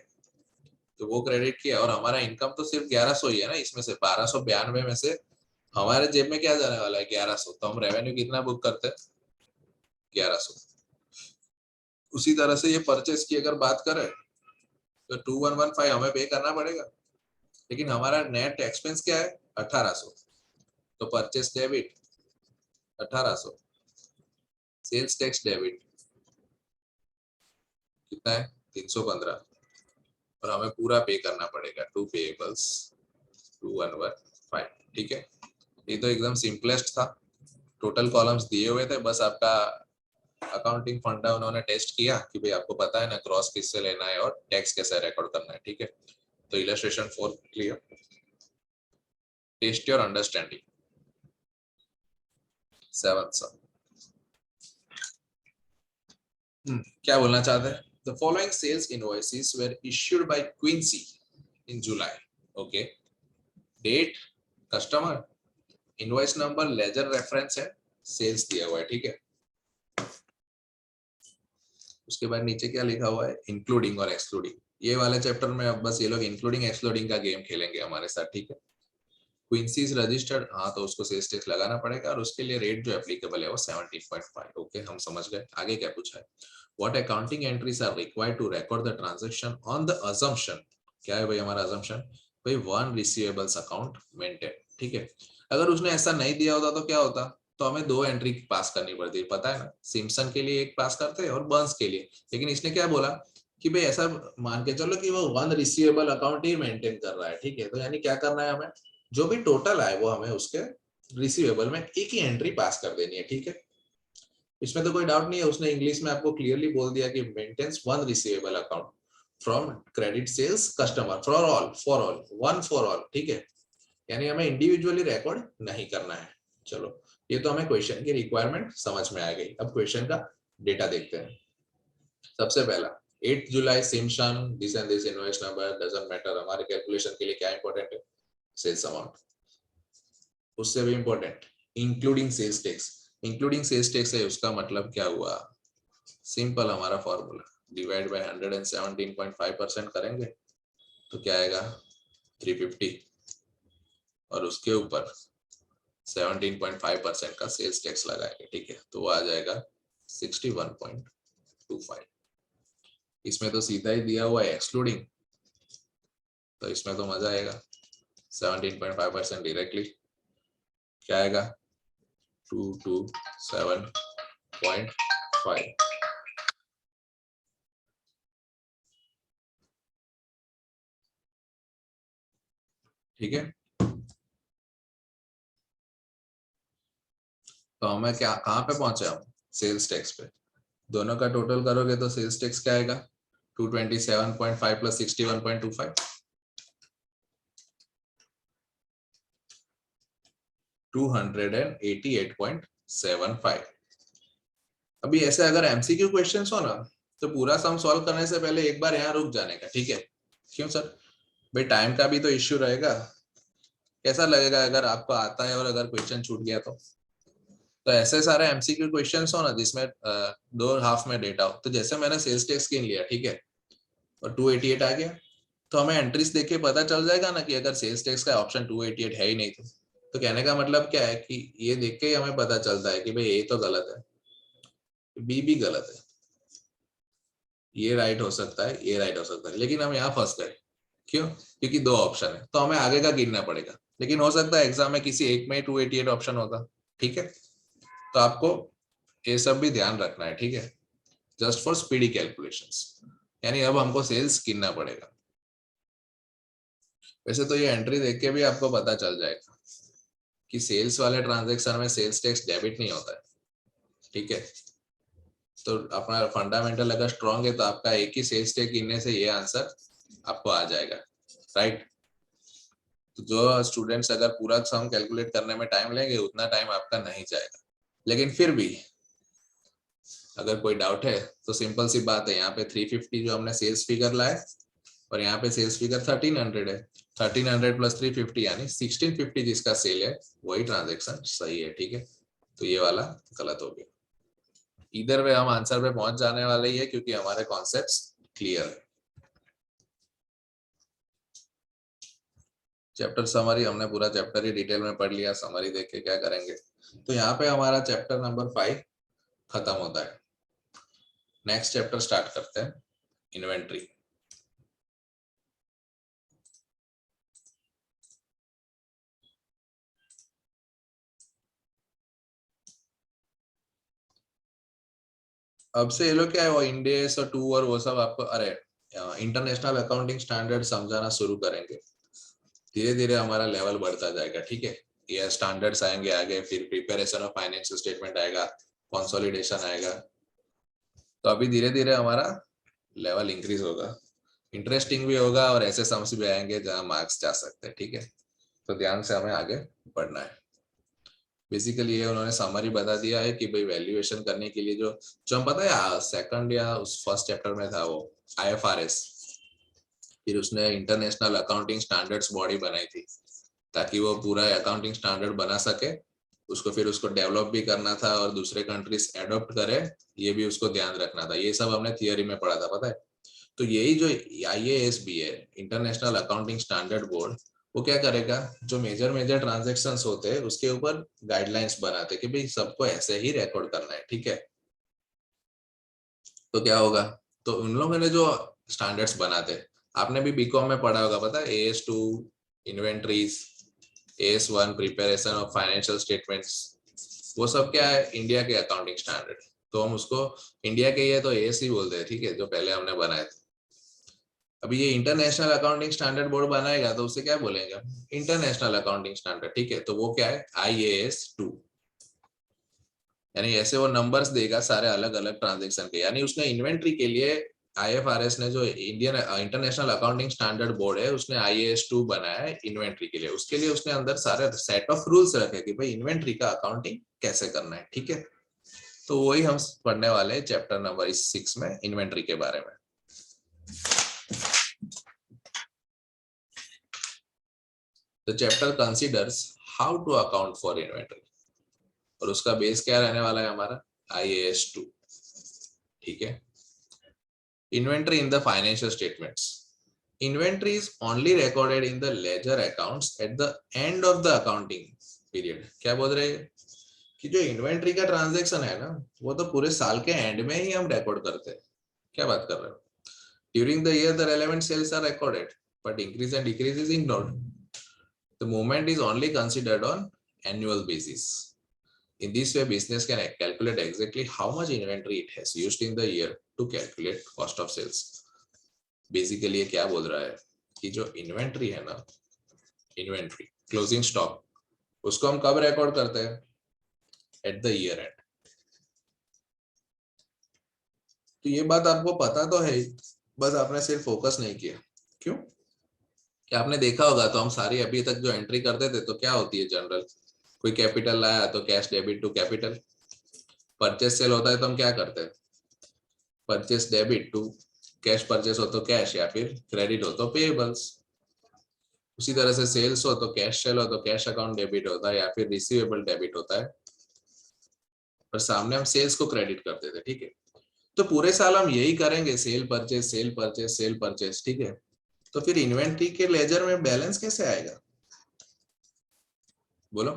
तो वो क्रेडिट किया, और हमारा इनकम तो सिर्फ 1100 ही है ना, इसमें से 1292 में से हमारे जेब में क्या जाने वाला है, 1100। तो हम रेवेन्यू कितना बुक करते हैं, 1100। उसी तरह से ये परचेस की अगर बात करें तो 2115 हमें पे करना पड़ेगा, लेकिन हमारा नेट एक्सपेंस क्या है, 1800। तो purchase debit 1800, sales tax debit कितना है, 315, और हमें पूरा पे करना पड़ेगा, टू पेएबल्स 2115, ठीक है। ये तो एकदम सिंपलेस्ट था, टोटल कॉलम्स दिए हुए थे, बस आपका अकाउंटिंग फंडा उन्होंने टेस्ट किया कि भाई आपको पता है ना क्रॉस किससे लेना है और टैक्स कैसे रिकॉर्ड करना है, ठीक है। तो illustration 4 clear, test your understanding. 7 सब क्या बोलना चाहते हैं, the following sales invoices were issued by Quincy in July, okay. Date, customer, invoice number, ledger reference है, सेल्स दिया हुआ है, ठीक है। उसके बाद नीचे क्या लिखा हुआ है, इंक्लूडिंग और एक्सक्लूडिंग। ये वाले चैप्टर में अब बस ये लोग इंक्लूडिंग एक्सक्लूडिंग का गेम खेलेंगे हमारे साथ, ठीक है। क्विंसी इज रजिस्टर्ड, हाँ तो उसको सेल्स टैक्स लगाना पड़ेगा, और उसके लिए रेट जो एप्लीकेबल है वो 17.5, ओके हम समझ गए। आगे क्या पूछा है, what accounting entries are required to record the transaction on the assumption, क्या है भाई हमारा अजम्पशन, भाई वन रिसीवेबल्स अकाउंट मेंटेन, ठीक है। अगर उसने ऐसा नहीं दिया होता तो क्या होता, तो हमें दो एंट्री पास करनी पड़ती है, पता है ना, सिम्पसन के लिए एक पास करते हैं और बर्न्स के लिए। लेकिन इसने क्या बोला, कि भाई ऐसा मान के चलो कि वो वन रिसीवेबल अकाउंट ही मेंटेन कर रहा है, ठीक है। तो यानी क्या करना है हमें, जो भी टोटल आए वो हमें उसके रिसीवेबल में एक ही एंट्री पास कर देनी है, ठीक है। इसमें तो कोई डाउट नहीं है, उसने इंग्लिश में आपको क्लियरली बोल दिया कि maintains one receivable account from credit sales customer for all one for all, ठीक है। यानी हमें इंडिविजुअली रिकॉर्ड नहीं करना है। चलो, ये तो हमें क्वेश्चन की रिक्वायरमेंट समझ में आ गई। अब क्वेश्चन का डेटा देखते हैं। सबसे पहला 8 जुलाई Simpson this and this invoice number doesn't matter. हमारे कैलकुलेशन के लिए क्या इंपॉर्टेंट है, सेल्स अमाउंट। उससे भी important including sales tax. Including sales tax है, उसका मतलब क्या हुआ, सिंपल हमारा फॉर्मूला डिवाइड बाय 117.5% करेंगे तो क्या आएगा 350 और उसके ऊपर 17.5% का सेल्स टैक्स लगाएंगे, ठीक है। तो वो आ जाएगा 61.25। इसमें तो सीधा ही दिया हुआ है एक्सक्लूडिंग, तो इसमें तो मजा आएगा। 17.5% डायरेक्टली क्या आएगा 227.5। ठीक है। तो हमें क्या कहाँ पे पहुंचे हम, सेल्स टैक्स पे। दोनों का टोटल करोगे तो सेल्स टैक्स क्या आएगा 227.5 प्लस 61.25 288.75। अभी ऐसे अगर एमसीक्यू क्वेश्चंस हो ना तो पूरा सम सॉल्व करने से पहले एक बार यहाँ रुक जाने का, ठीक है। क्यों सर, भाई टाइम का भी तो इश्यू रहेगा। कैसा लगेगा अगर आपको आता है और अगर क्वेश्चन छूट गया तो ऐसे सारे एमसीक्यू क्वेश्चंस हो ना जिसमें दो हाफ में डेटा हो। तो जैसे मैंने सेल्स टैक्स गिन लिया, ठीक है, और 288 आ गया, तो हमें एंट्रीज देख के पता चल जाएगा ना कि अगर सेल्स टैक्स का ऑप्शन 288 है ही नहीं तो कहने का मतलब क्या है कि ये देख के ही हमें पता चलता है कि भाई ए तो गलत है, बी भी गलत है, ये राइट हो सकता है, ये राइट हो सकता है, लेकिन हम यहाँ फंस गए। क्यों, क्योंकि दो ऑप्शन है तो हमें आगे का गिनना पड़ेगा। लेकिन हो सकता है एग्जाम में किसी एक में ही 288 ऑप्शन होगा, ठीक है। तो आपको ये सब भी ध्यान रखना है, ठीक है, जस्ट फॉर स्पीडी कैलकुलेशंस। यानी अब हमको सेल्स गिनना पड़ेगा। वैसे तो ये एंट्री देख के भी आपको पता चल जाएगा कि सेल्स वाले ट्रांजैक्शन में सेल्स टैक्स डेबिट नहीं होता है, ठीक है। तो अपना फंडामेंटल अगर स्ट्रॉन्ग है तो आपका एक ही सेल्स टैक्स गिनने से ये आंसर आपको आ जाएगा, राइट। तो जो स्टूडेंट्स अगर पूरा सम कैलकुलेट करने में टाइम लेंगे उतना टाइम आपका नहीं जाएगा। लेकिन फिर भी अगर कोई डाउट है तो सिंपल सी बात है, यहाँ पे 350 जो हमने सेल्स फिगर लाए और यहाँ पे सेल्स फिगर 1300 है। 1300 प्लस 350 यानी 1650 जिसका सेल है वही ट्रांजेक्शन सही है, ठीक है। तो ये वाला गलत हो गया। इधर वे हम आंसर पे पहुंच जाने वाले ही है क्योंकि हमारे कॉन्सेप्ट्स क्लियर है। चैप्टर समरी हमने पूरा चैप्टर ही डिटेल में पढ़ लिया, समरी देख के क्या करेंगे। तो यहाँ पे हमारा चैप्टर नंबर 5 खत्म होता है। नेक्स्ट चैप्टर स्टार्ट करते हैं, इन्वेंट्री। अब से ये लोग क्या है वो इंडेस और टू और वो सब आपको, अरे इंटरनेशनल अकाउंटिंग स्टैंडर्ड समझाना शुरू करेंगे। धीरे धीरे हमारा लेवल बढ़ता जाएगा, ठीक है। ये स्टैंडर्ड्स आएंगे आगे, फिर प्रिपरेशन ऑफ फाइनेंशियल स्टेटमेंट आएगा, कंसोलिडेशन आएगा। तो अभी धीरे धीरे हमारा लेवल इंक्रीज होगा, इंटरेस्टिंग भी होगा और ऐसे सम्स भी आएंगे जहां मार्क्स जा सकते हैं, ठीक है। तो ध्यान से हमें आगे बढ़ना है। बेसिकली ये उन्होंने समरी बता दिया है कि भाई वैल्यूएशन करने के लिए जो जो हम पता है सेकंड या उस फर्स्ट चैप्टर में था वो आईएफआरएस, फिर उसने इंटरनेशनल अकाउंटिंग स्टैंडर्ड्स बॉडी बनाई थी ताकि वो पूरा अकाउंटिंग स्टैंडर्ड बना सके। उसको फिर उसको डेवलप भी करना था और दूसरे कंट्रीज एडॉप्ट करे, ये भी उसको ध्यान रखना था। ये सब हमने थियोरी में पढ़ा था, पता है। तो यही जो आईएएसबी है, इंटरनेशनल अकाउंटिंग स्टैंडर्ड बोर्ड, वो क्या करेगा, जो मेजर मेजर ट्रांजैक्शंस होते हैं उसके ऊपर गाइडलाइंस बनाते कि भाई सबको ऐसे ही रिकॉर्ड करना है, ठीक है। तो क्या होगा, तो उन लोगों ने जो स्टैंडर्ड्स बनाते, आपने भी बीकॉम में पढ़ा होगा, पता है, AS2 inventories, AS1 preparation of financial statements, वो सब क्या है इंडिया के अकाउंटिंग स्टैंडर्ड। तो हम उसको इंडिया के ही है तो AS ही बोलते हैं, ठीक है, जो पहले हमने बनाए थे। अभी ये इंटरनेशनल अकाउंटिंग स्टैंडर्ड बोर्ड बनाएगा तो उसे क्या बोलेंगे, इंटरनेशनल अकाउंटिंग स्टैंडर्ड, ठीक है। तो वो क्या है, IAS 2, यानी ऐसे वो नंबर्स देगा सारे अलग अलग ट्रांजेक्शन के। यानी उसने इन्वेंट्री के लिए IFRS ने, जो Indian international accounting standard board है, उसने IAS 2 बनाया है इन्वेंट्री के लिए। उसके लिए उसने अंदर सारे सेट ऑफ रूल्स रखे कि भाई इन्वेंट्री का अकाउंटिंग कैसे करना है, ठीक है। तो वही हम पढ़ने वाले हैं चैप्टर नंबर 6 में, इन्वेंट्री के बारे में। The chapter considers how to account for inventory, और उसका बेस क्या रहने वाला है हमारा, IAS 2, ठीक है। Inventory in the financial statements. Inventory is only recorded in the ledger accounts at the end of the accounting period. क्या बोल रहे हैं कि जो इन्वेंट्री का ट्रांजैक्शन है ना, वो तो पूरे साल के एंड में ही हम रिकॉर्ड करते हैं। क्या बात कर रहे हो? During the year the relevant sales are recorded, but increase and decrease is ignored. The movement is only considered on annual basis. In this way, business can calculate exactly how much inventory it has used in the year to calculate cost of sales. Basically, ये क्या बोल रहा है कि जो inventory है ना, inventory closing stock, उसको हम कब रिकॉर्ड करते हैं, एट द ईयर एंड। तो ये बात आपको पता तो है, बस आपने सिर्फ फोकस नहीं किया। क्यों? कि आपने देखा होगा, तो हम सारी अभी तक जो एंट्री करते थे तो क्या होती है जनरल, कोई कैपिटल लाया तो cash debit to capital, purchase sale होता है तो हम क्या करते हैं, purchase debit to cash, purchase हो तो कैश, या फिर क्रेडिट हो तो पेएबल्स। उसी तरह से सेल्स हो तो कैश सेल हो तो कैश अकाउंट डेबिट होता है, या फिर रिसीवेबल डेबिट होता है, और सामने हम सेल्स को क्रेडिट करते थे, ठीक है। तो पूरे साल हम यही करेंगे, sale purchase sale purchase sale purchase, ठीक है। तो फिर इन्वेंट्री के लेजर में बैलेंस कैसे आएगा, बोलो।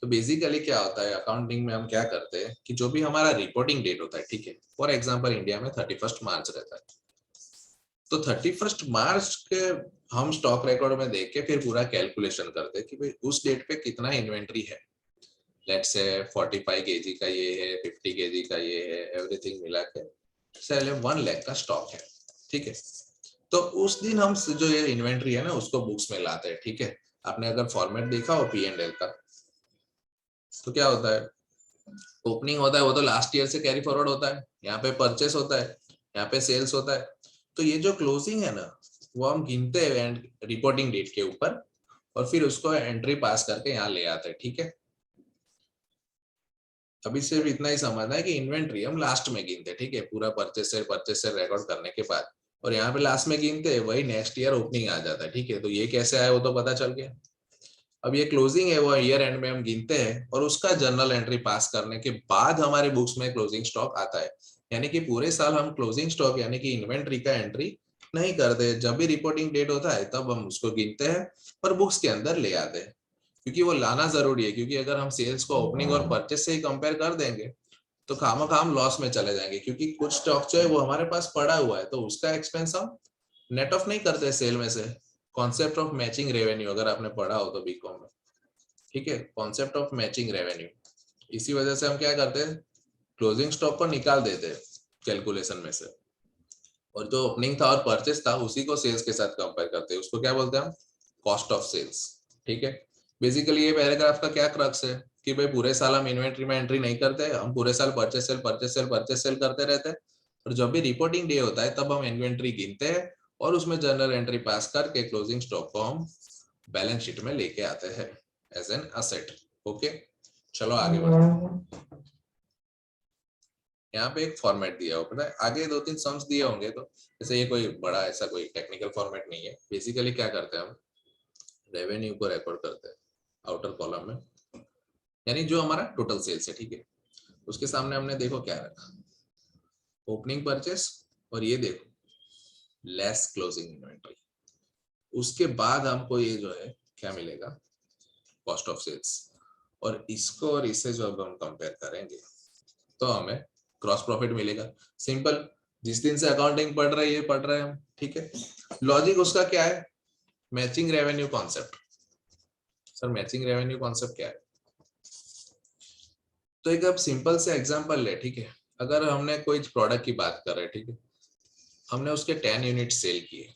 तो बेसिकली क्या होता है, अकाउंटिंग में हम क्या करते हैं कि जो भी हमारा रिपोर्टिंग डेट होता है, ठीक है, फॉर एग्जांपल इंडिया में 31 मार्च रहता है, तो 31 मार्च के हम स्टॉक रिकॉर्ड में देख के फिर पूरा कैलकुलेशन करते हैं कि भाई उस डेट पे कितना इन्वेंट्री है। लेट्स से 45 केजी का ये है, 50 केजी का ये है, एवरीथिंग मिला के चले 1 लाख का स्टॉक है, ठीक है। तो उस दिन हम जो ये इन्वेंट्री है ना, उसको बुक्स में लाते हैं, ठीक है। आपने अगर फॉर्मेट देखा हो P&L का, तो क्या होता है, ओपनिंग होता है वो तो लास्ट ईयर से कैरी फॉरवर्ड होता है, यहाँ पे परचेस होता है, यहाँ पे सेल्स होता है। तो ये जो क्लोजिंग है ना, वो हम गिनते हैं रिपोर्टिंग डेट के ऊपर, और फिर उसको एंट्री पास करके यहाँ ले आते हैं, ठीक है। अभी सिर्फ इतना ही समझना है कि इन्वेंट्री हम लास्ट में गिनते हैं, ठीक है, पूरा परचेस से रिकॉर्ड करने के बाद, और यहाँ पे लास्ट में गिनते हैं, वही नेक्स्ट ईयर ओपनिंग आ जाता है, ठीक है। तो ये कैसे आया वो तो पता चल गया। अब ये क्लोजिंग है वो ईयर एंड में हम गिनते हैं, और उसका जर्नल एंट्री पास करने के बाद हमारे बुक्स में क्लोजिंग स्टॉक आता है। यानी कि पूरे साल हम क्लोजिंग स्टॉक यानी कि इन्वेंट्री का एंट्री नहीं करते, जब भी रिपोर्टिंग डेट होता है तब हम उसको गिनते हैं और बुक्स के अंदर ले आते हैं, क्योंकि वो लाना जरूरी है। क्योंकि अगर हम सेल्स को ओपनिंग और परचेस से ही कंपेयर कर देंगे तो खामखा हम लॉस में चले जाएंगे, क्योंकि कुछ स्टॉक जो है वो हमारे पास पड़ा हुआ है, तो उसका एक्सपेंस हम नेट ऑफ नहीं करते सेल में से। कॉन्सेप्ट ऑफ मैचिंग रेवेन्यू अगर आपने पढ़ा हो तो बीकॉम में, ठीक है, कॉन्सेप्ट ऑफ मैचिंग रेवेन्यू। इसी वजह से हम क्या करते हैं, क्लोजिंग स्टॉक को निकाल देते हैं कैलकुलेशन में से, और जो ओपनिंग था और परचेस था उसी को सेल्स के साथ कंपेयर करते हैं, उसको क्या बोलते हैं हम, कॉस्ट ऑफ सेल्स, ठीक है। बेसिकली ये पैराग्राफ का क्या क्रक्स है कि भाई पूरे साल हम इन्वेंट्री में एंट्री नहीं करते, हम पूरे साल purchase sale purchase sale purchase cell करते रहते हैं, और जब भी रिपोर्टिंग डे होता है तब हम इन्वेंट्री गिनते हैं और उसमें जर्नल एंट्री पास करके क्लोजिंग स्टॉक को हम बैलेंस शीट में लेके आते हैं एज एन असेट। ओके, चलो आगे बढ़ो। यहाँ पे एक फॉर्मेट दिया हो, पता है आगे 2-3 सम्स दिए होंगे, तो जैसे ये कोई बड़ा ऐसा कोई टेक्निकल फॉर्मेट नहीं है। बेसिकली क्या करते हैं हम, रेवेन्यू को रिकॉर्ड करते हैं आउटर कॉलम में, यानी जो हमारा टोटल सेल्स है, ठीक है, उसके सामने हमने देखो क्या रखा, ओपनिंग परचेस, और ये देखो लेस क्लोजिंग इन्वेंट्री। उसके बाद हमको ये जो है क्या मिलेगा, कॉस्ट ऑफ सेल्स, और इसको और इसे जो अब हम कंपेयर करेंगे तो हमें क्रॉस प्रॉफिट मिलेगा। सिंपल, जिस दिन से अकाउंटिंग पढ़ रहे हैं पढ़ रहे हैं हम, ठीक है। लॉजिक उसका क्या है, matching revenue concept. Sir matching revenue concept क्या है, तो एक अब सिंपल से एग्जांपल ले, ठीक है। अगर हमने कोई प्रोडक्ट की बात कर रहे हैं, ठीक है, हमने उसके 10 यूनिट सेल किए,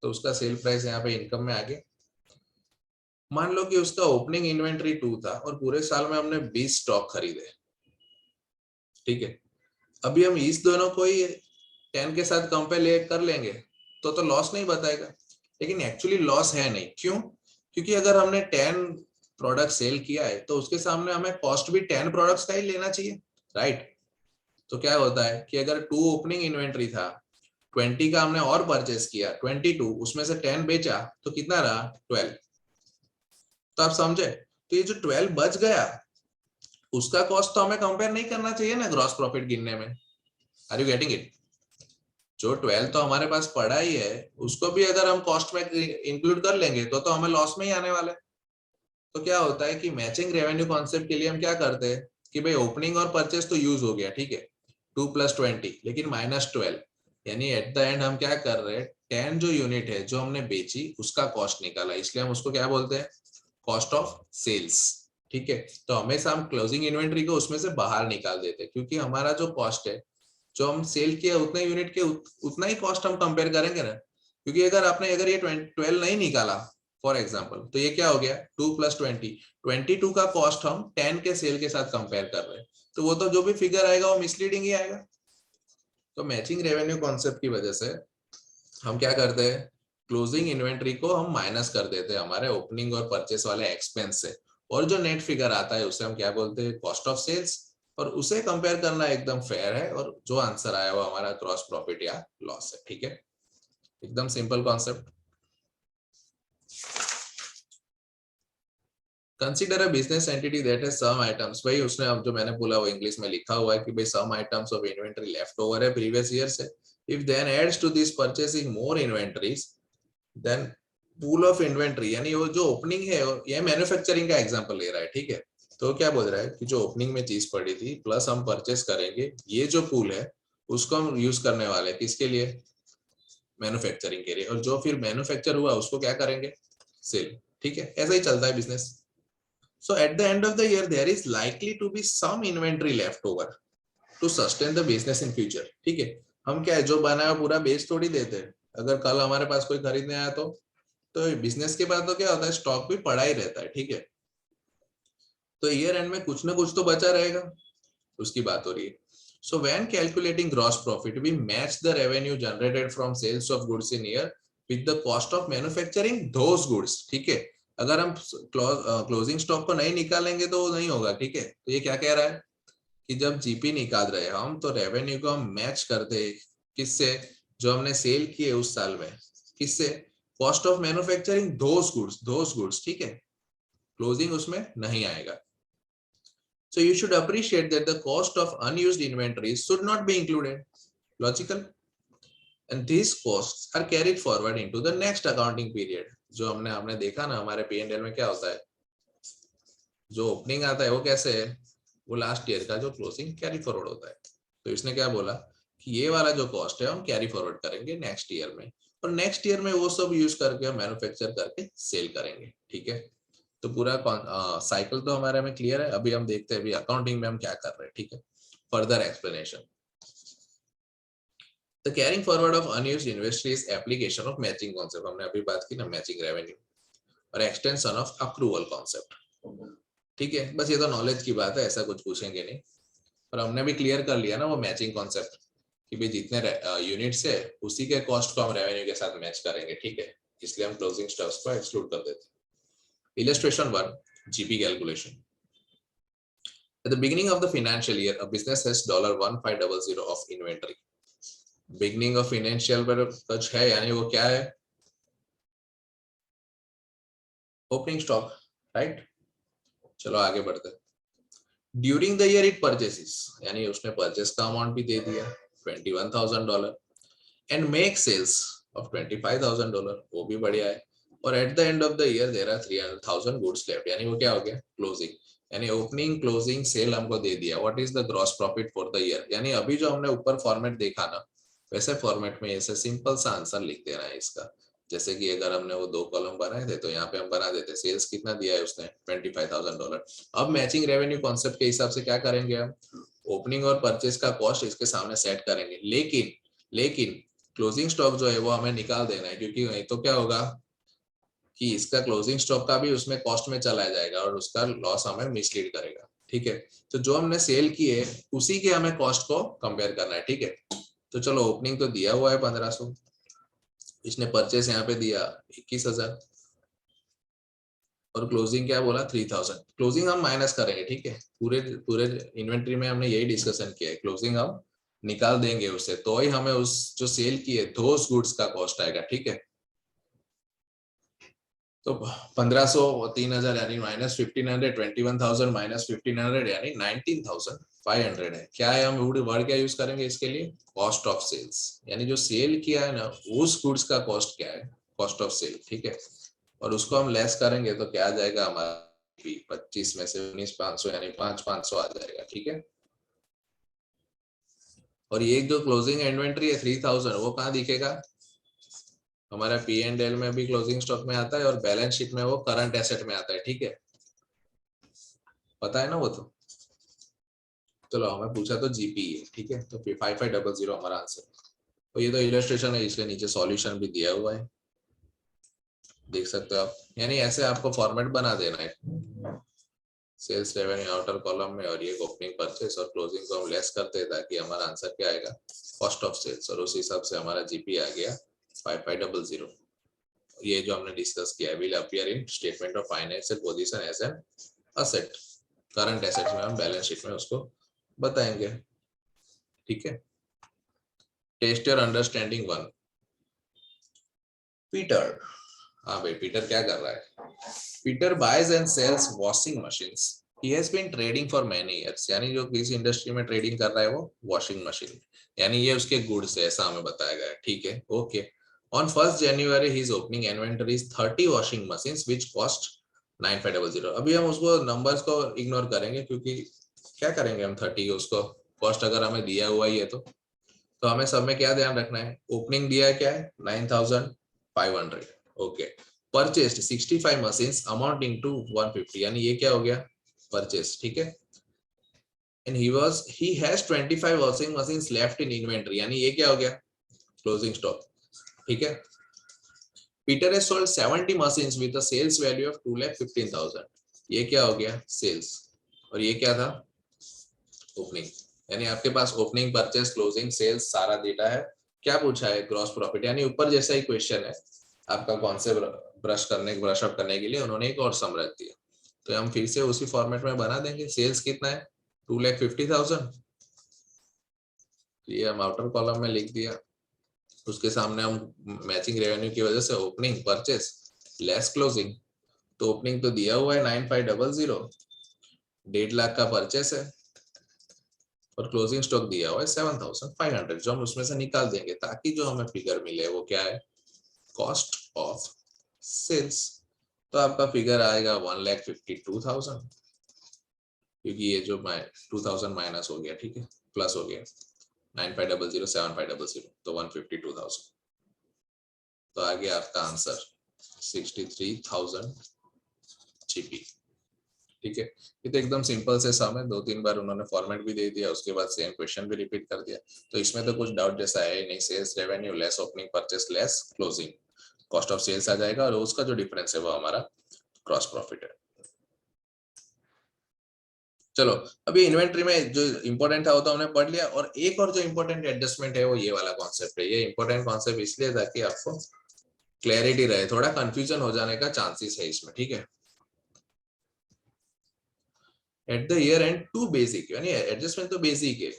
तो उसका सेल प्राइस यहाँ पे इनकम में आ गया। मान लो कि उसका ओपनिंग इन्वेंट्री 2 था और पूरे साल में हमने 20 स्टॉक खरीदे, ठीक है। अभी हम इस दोनों को ही 10 के साथ कंपेयर कर लेंगे तो लॉस नहीं बताएगा, लेकिन एक्चुअली लॉस है नहीं। क्यों? क्योंकि अगर हमने 10 प्रोडक्ट सेल किया है तो उसके सामने हमें कॉस्ट भी 10 प्रोडक्ट्स का ही लेना चाहिए, राइट। तो क्या होता है कि अगर 2 ओपनिंग इन्वेंट्री था, 20 का हमने और परचेस किया, 22 उसमें से 10 बेचा, तो कितना रहा? 12। तो आप समझे, तो ये जो 12 बच गया उसका कॉस्ट तो हमें कंपेयर नहीं करना चाहिए ना ग्रॉस प्रॉफिट गिनने में। Are you getting it? जो 12 तो हमारे पास पड़ा ही है उसको भी अगर हम कॉस्ट में इंक्लूड कर लेंगे तो हमें लॉस में ही आने वाला है। तो क्या होता है कि मैचिंग रेवेन्यू कॉन्सेप्ट के लिए हम क्या करते हैं कि भाई ओपनिंग और परचेस तो यूज हो गया, ठीक है, 2 + 20, लेकिन -12, यानी एट द एंड हम क्या कर रहे हैं, 10 जो यूनिट है जो हमने बेची उसका कॉस्ट निकाला, इसलिए हम उसको क्या बोलते हैं? कॉस्ट ऑफ सेल्स, ठीक है। तो हमेशा हम क्लोजिंग इन्वेंट्री को उसमें से बाहर निकाल देते हैं, क्योंकि हमारा जो कॉस्ट है जो हम सेल किया उतने यूनिट के उतना ही कॉस्ट हम कंपेयर करेंगे ना। क्योंकि अगर ये 12 नहीं निकाला फॉर एग्जांपल, तो ये क्या हो गया? 2 + 20, 22 का कॉस्ट हम 10 के सेल के साथ कंपेयर कर रहे हैं, तो वो तो जो भी फिगर आएगा वो मिसलीडिंग ही आएगा। तो मैचिंग रेवेन्यू कॉन्सेप्ट की वजह से हम क्या करते हैं, क्लोजिंग इन्वेंट्री को हम माइनस कर देते हैं हमारे ओपनिंग और परचेस वाले एक्सपेंस से, और जो नेट फिगर आता है उसे हम क्या बोलते हैं? Cost of sales. और उसे कंपेयर करना एकदम फेयर है, और जो आंसर आया वो हमारा ग्रॉस प्रॉफिट या लॉस है, ठीक है। एकदम simple concept. Consider a business entity that has some items, भाई उसने अब जो मैंने बोला वो इंग्लिश में लिखा हुआ है कि भाई some items of inventory left over है प्रीवियस ईयर से, if then adds to this purchasing more inventories then pool of inventory, यानी वो जो ओपनिंग है, ये मैन्युफैक्चरिंग का एग्जांपल ले रहा है, ठीक है। तो क्या बोल रहा है कि जो ओपनिंग में चीज पड़ी थी प्लस हम परचेस करेंगे, ये जो पूल है उसको हम यूज करने वाले हैं किसके लिए? मैन्युफैक्चरिंग के लिए। और जो फिर मैन्युफैक्चर हुआ उसको क्या करेंगे? सेल, ठीक है। ऐसा ही चलता है business. So at the end of the year there is likely to be some inventory left over to sustain the business in future, ठीक है। हम क्या है, जो बनाया पूरा बेच थोड़ी देते हैं। अगर कल हमारे पास कोई खरीदने आया तो बिजनेस के बाद तो क्या होता है, स्टॉक भी पड़ा ही रहता है, ठीक है। तो ईयर एंड में कुछ ना कुछ तो बचा रहेगा, उसकी बात हो रही है। So when calculating gross profit we match the revenue generated from sales of goods in year with the cost of manufacturing those goods, ठीक है। अगर हम क्लोजिंग स्टॉक को नहीं निकालेंगे तो नहीं होगा, ठीक है। तो ये क्या कह रहा है कि जब जीपी निकाल रहे हैं हम तो रेवेन्यू को हम मैच करते हैं किससे? जो हमने सेल किए उस साल में, किससे? Cost of manufacturing those goods, ठीक है। क्लोजिंग उसमें नहीं आएगा। So you should appreciate that the cost of unused inventories should not be included. Logical? And these costs are carried forward into the next accounting period. जो हमने देखा ना हमारे P&L में क्या होता है, जो ओपनिंग आता है वो कैसे है, वो लास्ट ईयर का जो क्लोजिंग कैरी फॉरवर्ड होता है। तो इसने क्या बोला कि ये वाला जो कॉस्ट है हम कैरी फॉरवर्ड करेंगे नेक्स्ट ईयर में, और नेक्स्ट ईयर में वो सब यूज करके हम मैन्युफैक्चर करके सेल करेंगे, ठीक है। तो पूरा साइकिल तो हमारे में क्लियर है। अभी हम देखते हैं अभी अकाउंटिंग में हम क्या कर रहे हैं, ठीक है। Further explanation, the carrying forward of unused inventories application of matching concept, हमने अभी बात की ना मैचिंग रेवेन्यू, और एक्सटेंशन ऑफ अक्रूवल कॉन्सेप्ट, ठीक है। बस ये तो नॉलेज की बात है, ऐसा कुछ पूछेंगे नहीं। और हमने भी क्लियर कर लिया ना वो मैचिंग कॉन्सेप्ट कि भाई जितने यूनिट्स है उसी के कॉस्ट को हम रेवेन्यू के साथ मैच करेंगे, ठीक है। इसलिए हम क्लोजिंग स्टॉक्स को एक्सक्लूड कर देते हैं। Illustration 1, GP calculation. At the beginning of the financial year, a business has $1500 of inventory. Beginning of financial पर कुछ है, यानी वो क्या है? Opening stock, right? चलो आगे बढ़ते हैं। During the year it purchases, यानी उसने परचेस का अमाउंट भी दे दिया $21,000 and make sales of $25,000, वो भी बढ़िया है। और at the end of the year there are 300,000 goods left, यानी वो क्या हो गया? क्लोजिंग, यानी ओपनिंग क्लोजिंग सेल हमको दे दिया। What is the gross profit for the year, यानी अभी जो हमने ऊपर फॉर्मेट देखा ना वैसे फॉर्मेट में ऐसे सिंपल सा आंसर लिख देना है इसका। जैसे कि अगर हमने वो 2 कॉलम बनाए थे तो यहाँ पे हम बना देते सेल्स कितना दिया है उसने, $25,000। अब मैचिंग रेवेन्यू कॉन्सेप्ट के हिसाब से क्या करेंगे हम, ओपनिंग और परचेस का कॉस्ट इसके सामने सेट करेंगे, लेकिन क्लोजिंग स्टॉक जो है वो हमें निकाल देना है, क्योंकि नहीं तो क्या होगा कि इसका क्लोजिंग स्टॉक का भी उसमें कॉस्ट में चला जाएगा और उसका लॉस हमें मिसलीड करेगा। ठीक है, तो जो हमने सेल किए उसी के हमें कॉस्ट को कंपेयर करना है। ठीक है, तो चलो ओपनिंग तो दिया हुआ है 1500, इसने परचेस यहाँ पे दिया 21,000 और क्लोजिंग क्या बोला 3000। क्लोजिंग हम माइनस करेंगे। ठीक है, पूरे पूरे इन्वेंट्री में हमने यही डिस्कशन किया है, क्लोजिंग हम निकाल देंगे उससे, तो ही हमें उस जो सेल किए दोस गुड्स का कॉस्ट आएगा। ठीक है, तो 1500 और 3000 यानी -1500, 21,000 -1500 यानी 19,500 है। क्या है, हम वर्ड क्या यूज करेंगे इसके लिए, कॉस्ट ऑफ सेल्स, यानी जो सेल किया है ना उस गुड्स का कॉस्ट क्या है, कॉस्ट ऑफ सेल। ठीक है, और उसको हम लेस करेंगे तो क्या आ जाएगा हमारा 25 में से 19,500 यानी 5,500 आ जाएगा। ठीक है, और ये जो क्लोजिंग इन्वेंट्री है 3000 वो कहाँ दिखेगा, हमारा P&L में भी क्लोजिंग स्टॉक में आता है और बैलेंस शीट में वो करंट एसेट में आता है। ठीक है, पता है ना वो तो। चलो हमें पूछा तो जीपी है। ठीक है, तो 5500 हमारा आंसर। तो ये तो इलस्ट्रेशन है, इसलिए नीचे सॉल्यूशन भी दिया हुआ है, देख सकते हो आप। यानी ऐसे आपको फॉर्मेट बना देना है, सेल्स रेवेन्यू आउटर कॉलम में और ये ओपनिंग परचेस और क्लोजिंग को हम लेस करते हैं ताकि हमारा आंसर क्या आएगा, कॉस्ट ऑफ सेल्स, और उस हिसाब से हमारा जीपी आ गया 5500। ये जो हमने डिस्कस किया will appear in statement of financial position as an asset, current assets में हम बैलेंस शीट में उसको बताएंगे। ठीक है, टेस्ट योर अंडरस्टैंडिंग 1। पीटर, हाँ भाई पीटर क्या कर रहा है, Peter buys and sells washing machines, he has been trading for many years, यानी जो किस इंडस्ट्री में ट्रेडिंग कर रहा है वो वॉशिंग मशीन, यानी ये उसके गुड्स है ऐसा हमें बताया गया है। ठीक है, okay. On 1st January, his opening inventory is 30 washing machines which cost 9500। अभी हम उसको नंबर्स को इग्नोर करेंगे क्योंकि क्या करेंगे हम 30 उसको कॉस्ट अगर हमें दिया हुआ ही है तो हमें सब में क्या ध्यान रखना है, ओपनिंग दिया है क्या है 9500। Okay, purchased 65 machines amounting to 150, यानी ये क्या हो गया परचेस। ठीक है, and he has 25 washing machines left in inventory, यानी ये क्या हो गया क्लोजिंग स्टॉक। ठीक है, Peter has sold 70 machines with a sales value of 2,15,000, ये क्या हो गया सेल्स, और ये क्या था ओपनिंग, यानी आपके पास ओपनिंग परचेस क्लोजिंग सेल्स सारा डेटा है। क्या पूछा है ग्रॉस प्रॉफिट, यानी ऊपर जैसा ही क्वेश्चन है आपका कॉन्सेप्ट ब्रश अप करने के लिए उन्होंने एक और समराइज दिया, तो हम फिर से उसी फॉर्मेट में बना देंगे। सेल्स कितना है 2,50,000, ये हम आउटर कॉलम में लिख दिया, उसके सामने हम मैचिंग रेवेन्यू की वजह से ओपनिंग परचेस लेस क्लोजिंग, तो ओपनिंग तो दिया हुआ है 9500, 1.5 लाख का परचेस है और क्लोजिंग स्टॉक दिया हुआ है 7,500, जो हम उसमें से निकाल देंगे ताकि जो हमें फिगर मिले वो क्या है कॉस्ट ऑफ सेल्स। तो आपका फिगर आएगा 1,52,000, क्योंकि ये जो 2000 माइनस हो गया, ठीक है प्लस हो गया 9500 7500, तो 152,000, तो आ गया आपका आंसर 63,000 जीपी। ठीक है, ये तो एकदम सिंपल से सम है, 2-3 बार उन्होंने फॉर्मेट भी दे दिया, उसके बाद सेम क्वेश्चन भी रिपीट कर दिया, तो इसमें तो कुछ डाउट जैसा है नहीं। Sales revenue less opening purchase less closing, cost of sales आ जाएगा और उसका जो डिफरेंस है वो हमारा क्रॉस प्रॉफिट है। चलो अभी इन्वेंट्री में जो इंपॉर्टेंट था वो तो हमने पढ़ लिया, और एक और जो इंपॉर्टेंट एडजस्टमेंट है वो ये वाला कॉन्सेप्ट है। ये इंपॉर्टेंट कॉन्सेप्ट इसलिए ताकि आपको क्लैरिटी रहे, थोड़ा कंफ्यूजन हो जाने का चांसेस है इसमें। ठीक है, at the year end to basic, यानी एडजस्टमेंट तो बेसिक है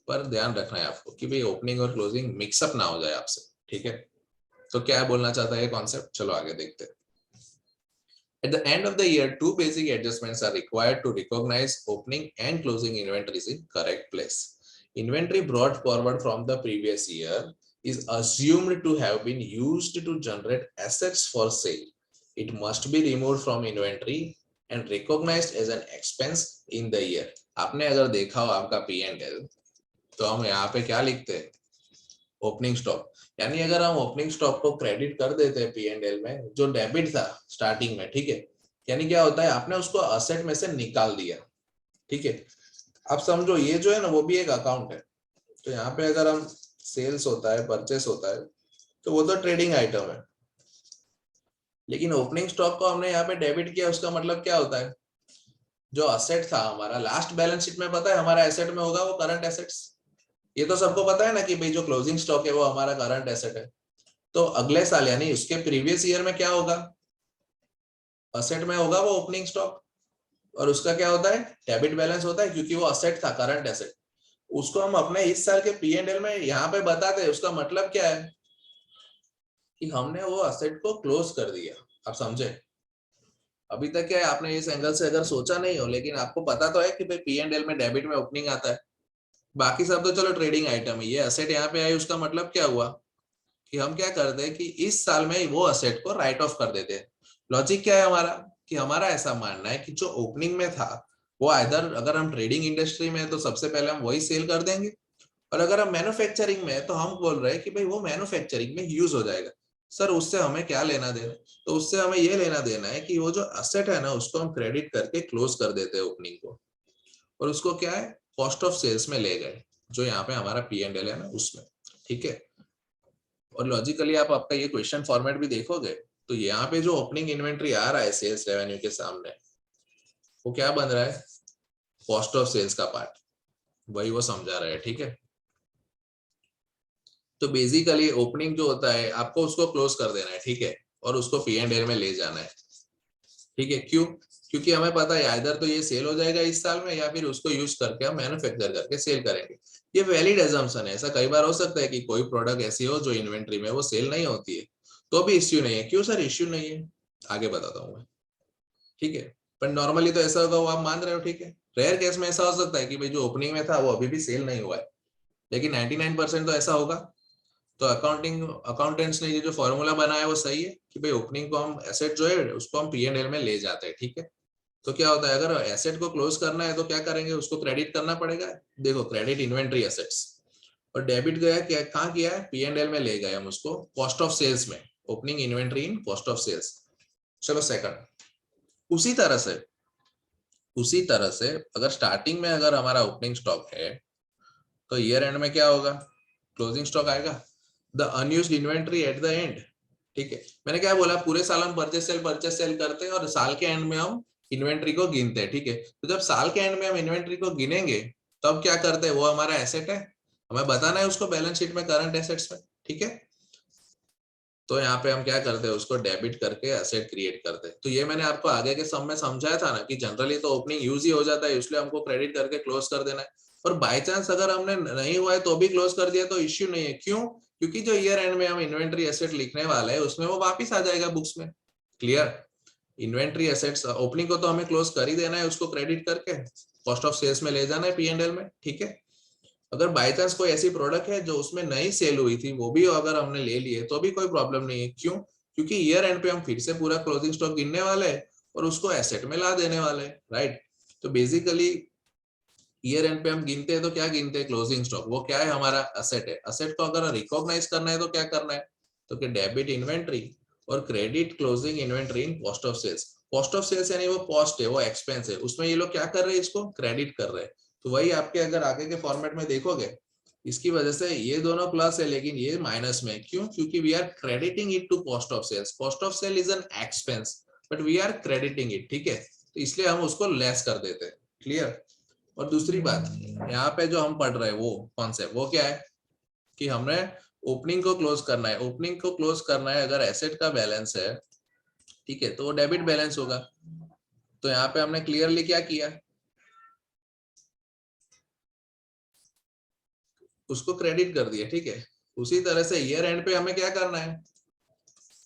पर ध्यान रखना है आपको कि भाई ओपनिंग और क्लोजिंग मिक्सअप ना हो जाए आपसे। ठीक है, तो क्या बोलना चाहता है ये कॉन्सेप्ट, चलो आगे देखते हैं। At the end of the year, two basic adjustments are required to recognize opening and closing inventories in correct place. Inventory brought forward from the previous year is assumed to have been used to generate assets for sale. It must be removed from inventory and recognized as an expense in the year. आपने अगर देखा हो आपका P&L, तो हम यहाँ पे क्या लिखते हैं ओपनिंग स्टॉक, यानी अगर हम ओपनिंग स्टॉक को क्रेडिट कर देते हैं P&L में, जो डेबिट था स्टार्टिंग में, ठीक है, यानी क्या होता है आपने उसको असेट में से निकाल दिया। ठीक है, अब समझो ये जो है ना वो भी एक अकाउंट है, तो यहाँ पे अगर हम सेल्स होता है परचेस होता है तो वो तो ट्रेडिंग आइटम है। लेकिन ओपनिंग स्टॉक को हमने यहाँ पे डेबिट किया, उसका मतलब क्या होता है, जो असेट था हमारा लास्ट बैलेंस शीट में, पता है हमारा एसेट में होगा वो करंट एसेट्स। ये तो सबको पता है ना कि भाई जो क्लोजिंग स्टॉक है वो हमारा करंट एसेट है। तो अगले साल यानी उसके प्रीवियस ईयर में क्या होगा, असेट में होगा वो ओपनिंग स्टॉक, और उसका क्या होता है, डेबिट बैलेंस होता है, क्योंकि वो असेट था, करंट एसेट। उसको हम अपने इस साल के P&L में यहाँ पे बताते हैं। उसका मतलब क्या है कि हमने वो असेट को क्लोज कर दिया। आप समझे? अभी तक क्या है, आपने इस एंगल से अगर सोचा नहीं हो, लेकिन आपको पता तो है कि भाई P&L में डेबिट में ओपनिंग आता है, बाकी सब तो चलो ट्रेडिंग आइटम है। ये असेट यहाँ पे आई, उसका मतलब क्या हुआ कि हम क्या करते हैं कि इस साल में वो असेट को राइट ऑफ कर देते हैं। लॉजिक क्या है हमारा, कि हमारा ऐसा मानना है कि जो ओपनिंग में था वो आइदर, अगर हम ट्रेडिंग इंडस्ट्री में है तो सबसे पहले हम वही सेल कर देंगे, और अगर हम मैन्युफैक्चरिंग में है तो हम बोल रहे हैं कि भाई वो मैन्युफैक्चरिंग में यूज हो जाएगा। सर उससे हमें क्या लेना देना, तो उससे हमें ये लेना देना है कि वो जो असेट है ना उसको हम क्रेडिट करके क्लोज कर देते हैं ओपनिंग को, और उसको क्या है, कॉस्ट ऑफ सेल्स में ले गए, जो यहाँ पे हमारा P&L है ना उसमें। ठीक है, और लॉजिकली आप आपका ये क्वेश्चन फॉर्मेट भी देखोगे तो यहाँ पे जो ओपनिंग इन्वेंट्री आ रहा है सेल्स रेवेन्यू के सामने, वो क्या बन रहा है, कॉस्ट ऑफ सेल्स का पार्ट, वही वो समझा रहा है। ठीक है, तो बेसिकली ओपनिंग जो होता है आपको उसको क्लोज कर देना है, ठीक है, और उसको P&L में ले जाना है। ठीक है, क्यों, क्योंकि हमें पता है इधर तो ये सेल हो जाएगा इस साल में, या फिर उसको यूज करके हम मैन्युफैक्चर करके सेल करेंगे। ये वैलिड एजम्पशन है। ऐसा कई बार हो सकता है कि कोई प्रोडक्ट ऐसी हो जो इन्वेंट्री में वो सेल नहीं होती है, तो भी इश्यू नहीं है। क्यों सर इश्यू नहीं है, आगे बताता हूँ मैं। ठीक है, पर नॉर्मली तो ऐसा होगा, वो आप मान रहे हो। ठीक है, रेयर केस में ऐसा हो सकता है कि भाई जो ओपनिंग में था वो अभी भी सेल नहीं हुआ है, लेकिन 99% तो ऐसा होगा। तो अकाउंटेंट्स ने ये जो फॉर्मूला बनाया है वो सही है कि भाई ओपनिंग को हम एसेट जो है उसको हम P&L में ले जाते हैं। ठीक है, तो क्या होता है, अगर एसेट को क्लोज करना है तो क्या करेंगे, उसको क्रेडिट करना पड़ेगा। देखो, क्रेडिट इन्वेंट्री एसेट्स, और डेबिट गया क्या, कहाँ किया है, P&L में ले गए हम उसको कॉस्ट ऑफ सेल्स में, opening inventory in cost of sales. चलो सेकंड, उसी तरह से अगर स्टार्टिंग में अगर हमारा ओपनिंग स्टॉक है तो ईयर एंड में क्या होगा, क्लोजिंग स्टॉक आएगा, the unused inventory at the and. ठीक है, मैंने क्या बोला, पूरे साल हम परचेस सेल करते हैं और साल के एंड में हम इन्वेंट्री को गिनते हैं। ठीक है, तो जब साल के एंड में हम इन्वेंट्री को गिनेंगे तब क्या करते हैं, वो हमारा एसेट है, हमें बताना है उसको बैलेंस शीट में करंट एसेट्स में। ठीक है, तो यहाँ पे हम क्या करते हैं, उसको डेबिट करके एसेट क्रिएट करते हैं। तो ये मैंने आपको आगे के सम में समझाया था ना कि जनरली तो ओपनिंग यूज ही हो जाता है, इसलिए हमको क्रेडिट करके क्लोज कर देना है। और बाय चांस अगर हमने नहीं हुआ है तो भी क्लोज कर दिया तो इश्यू नहीं है। क्यों, क्योंकि जो ईयर एंड में हम इन्वेंट्री एसेट लिखने वाले हैं उसमें वो वापिस आ जाएगा बुक्स में। क्लियर, इन्वेंट्री एसेट्स ओपनिंग को तो हमें क्लोज कर ही देना है, उसको क्रेडिट करके कॉस्ट ऑफ सेल्स में ले जाना है P&L में। ठीक है, अगर बाय चांस कोई ऐसी प्रोडक्ट है जो उसमें नहीं सेल हुई थी वो भी अगर हमने ले ली है तो भी कोई प्रॉब्लम नहीं है। क्यों, क्योंकि ईयर एंड पे हम फिर से पूरा क्लोजिंग स्टॉक गिनने वाले हैं और उसको एसेट में ला देने वाले हैं। राइट, तो बेसिकली ईयर एंड पे हम गिनते हैं तो क्या गिनते हैं, क्लोजिंग स्टॉक। वो क्या है, हमारा असेट है। असेट को अगर रिकॉग्नाइज करना है तो क्या करना है, तो कि डेबिट इन्वेंट्री और credit closing inventory in cost of sales. Cost of sales यानी वो कॉस्ट है, वो एक्सपेंस है, उसमें ये लोग क्या कर रहे हैं, इसको क्रेडिट कर रहे हैं। तो वही आपके अगर आगे के फॉर्मेट में देखोगे, इसकी वजह से ये दोनों प्लस है लेकिन ये माइनस में। क्यों, क्योंकि we are crediting it to cost of sales. Cost of sale is an expense but we are crediting it. ठीक है, तो इसलिए हम उसको लेस कर देते हैं। क्लियर, और दूसरी बात यहाँ पे जो हम पढ़ रहे हैं वो कॉन्सेप्ट वो क्या है कि हमने ओपनिंग को क्लोज करना है। ओपनिंग को क्लोज करना है अगर एसेट का बैलेंस है, ठीक है, तो वो डेबिट बैलेंस होगा। तो यहाँ पे हमने क्लियरली क्या किया, उसको क्रेडिट कर दिया। ठीक है, उसी तरह से ईयर एंड पे हमें क्या करना है,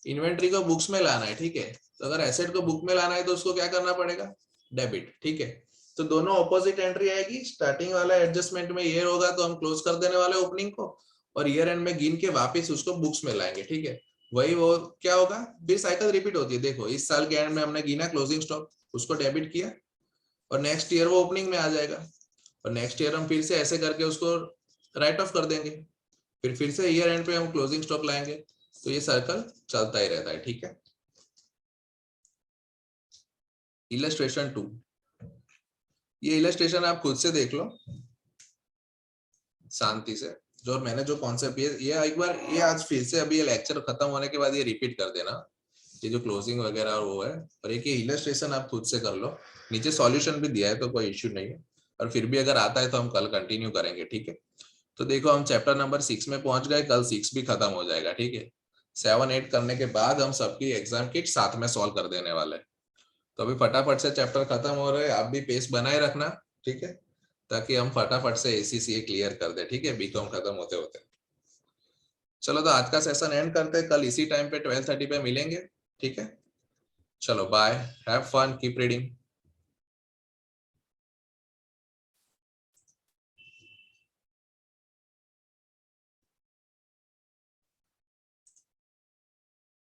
इन्वेंट्री को बुक्स में लाना है। ठीक है, तो अगर एसेट को बुक में लाना है तो उसको क्या करना पड़ेगा, डेबिट। ठीक है, तो दोनों ऑपोजिट एंट्री आएगी। स्टार्टिंग वाला एडजस्टमेंट में ईयर होगा तो हम क्लोज कर देने वाले ओपनिंग को, और ईयर एंड में गिन के वापस उसको बुक्स में लाएंगे। ठीक है, वही वो क्या होगा, फिर साइकिल रिपीट होती है। देखो, इस साल के एंड में हमने गिना क्लोजिंग स्टॉक, उसको डेबिट किया, और नेक्स्ट ईयर वो ओपनिंग में आ जाएगा, और नेक्स्ट ईयर हम फिर से ऐसे करके उसको राइट ऑफ कर देंगे, फिर से ईयर एंड पे हम क्लोजिंग स्टॉक लाएंगे। तो ये सर्कल चलता ही रहता है। ठीक है, इलस्ट्रेशन 2, ये इलस्ट्रेशन आप खुद से देख लो शांति से। जो मैंने जो कॉन्सेप्ट ये एक बार ये आज फिर से अभी ये लेक्चर खत्म होने के बाद ये रिपीट कर देना, ये जो क्लोजिंग वगैरह और वो है, और एक ये इलस्ट्रेशन आप खुद से कर लो, नीचे सॉल्यूशन भी दिया है तो कोई इश्यू नहीं है, और फिर भी अगर आता है तो हम कल कंटिन्यू करेंगे, ठीक है। तो देखो हम चैप्टर नंबर 6 में पहुंच गए, कल 6 भी खत्म हो जाएगा, ठीक है। 7-8 करने के बाद हम सबकी एग्जाम किट साथ में सॉल्व कर देने वाले हैं। तो अभी फटाफट से चैप्टर खत्म हो रहे हैं, आप भी पेस बनाए रखना, ठीक है, ताकि हम फटाफट से ACCA क्लियर कर दे, ठीक है, बीकॉम खत्म होते होते। चलो तो आज का सेशन एंड करते हैं, कल इसी टाइम पे 12:30 पे मिलेंगे, ठीक है। चलो bye, have fun, keep reading.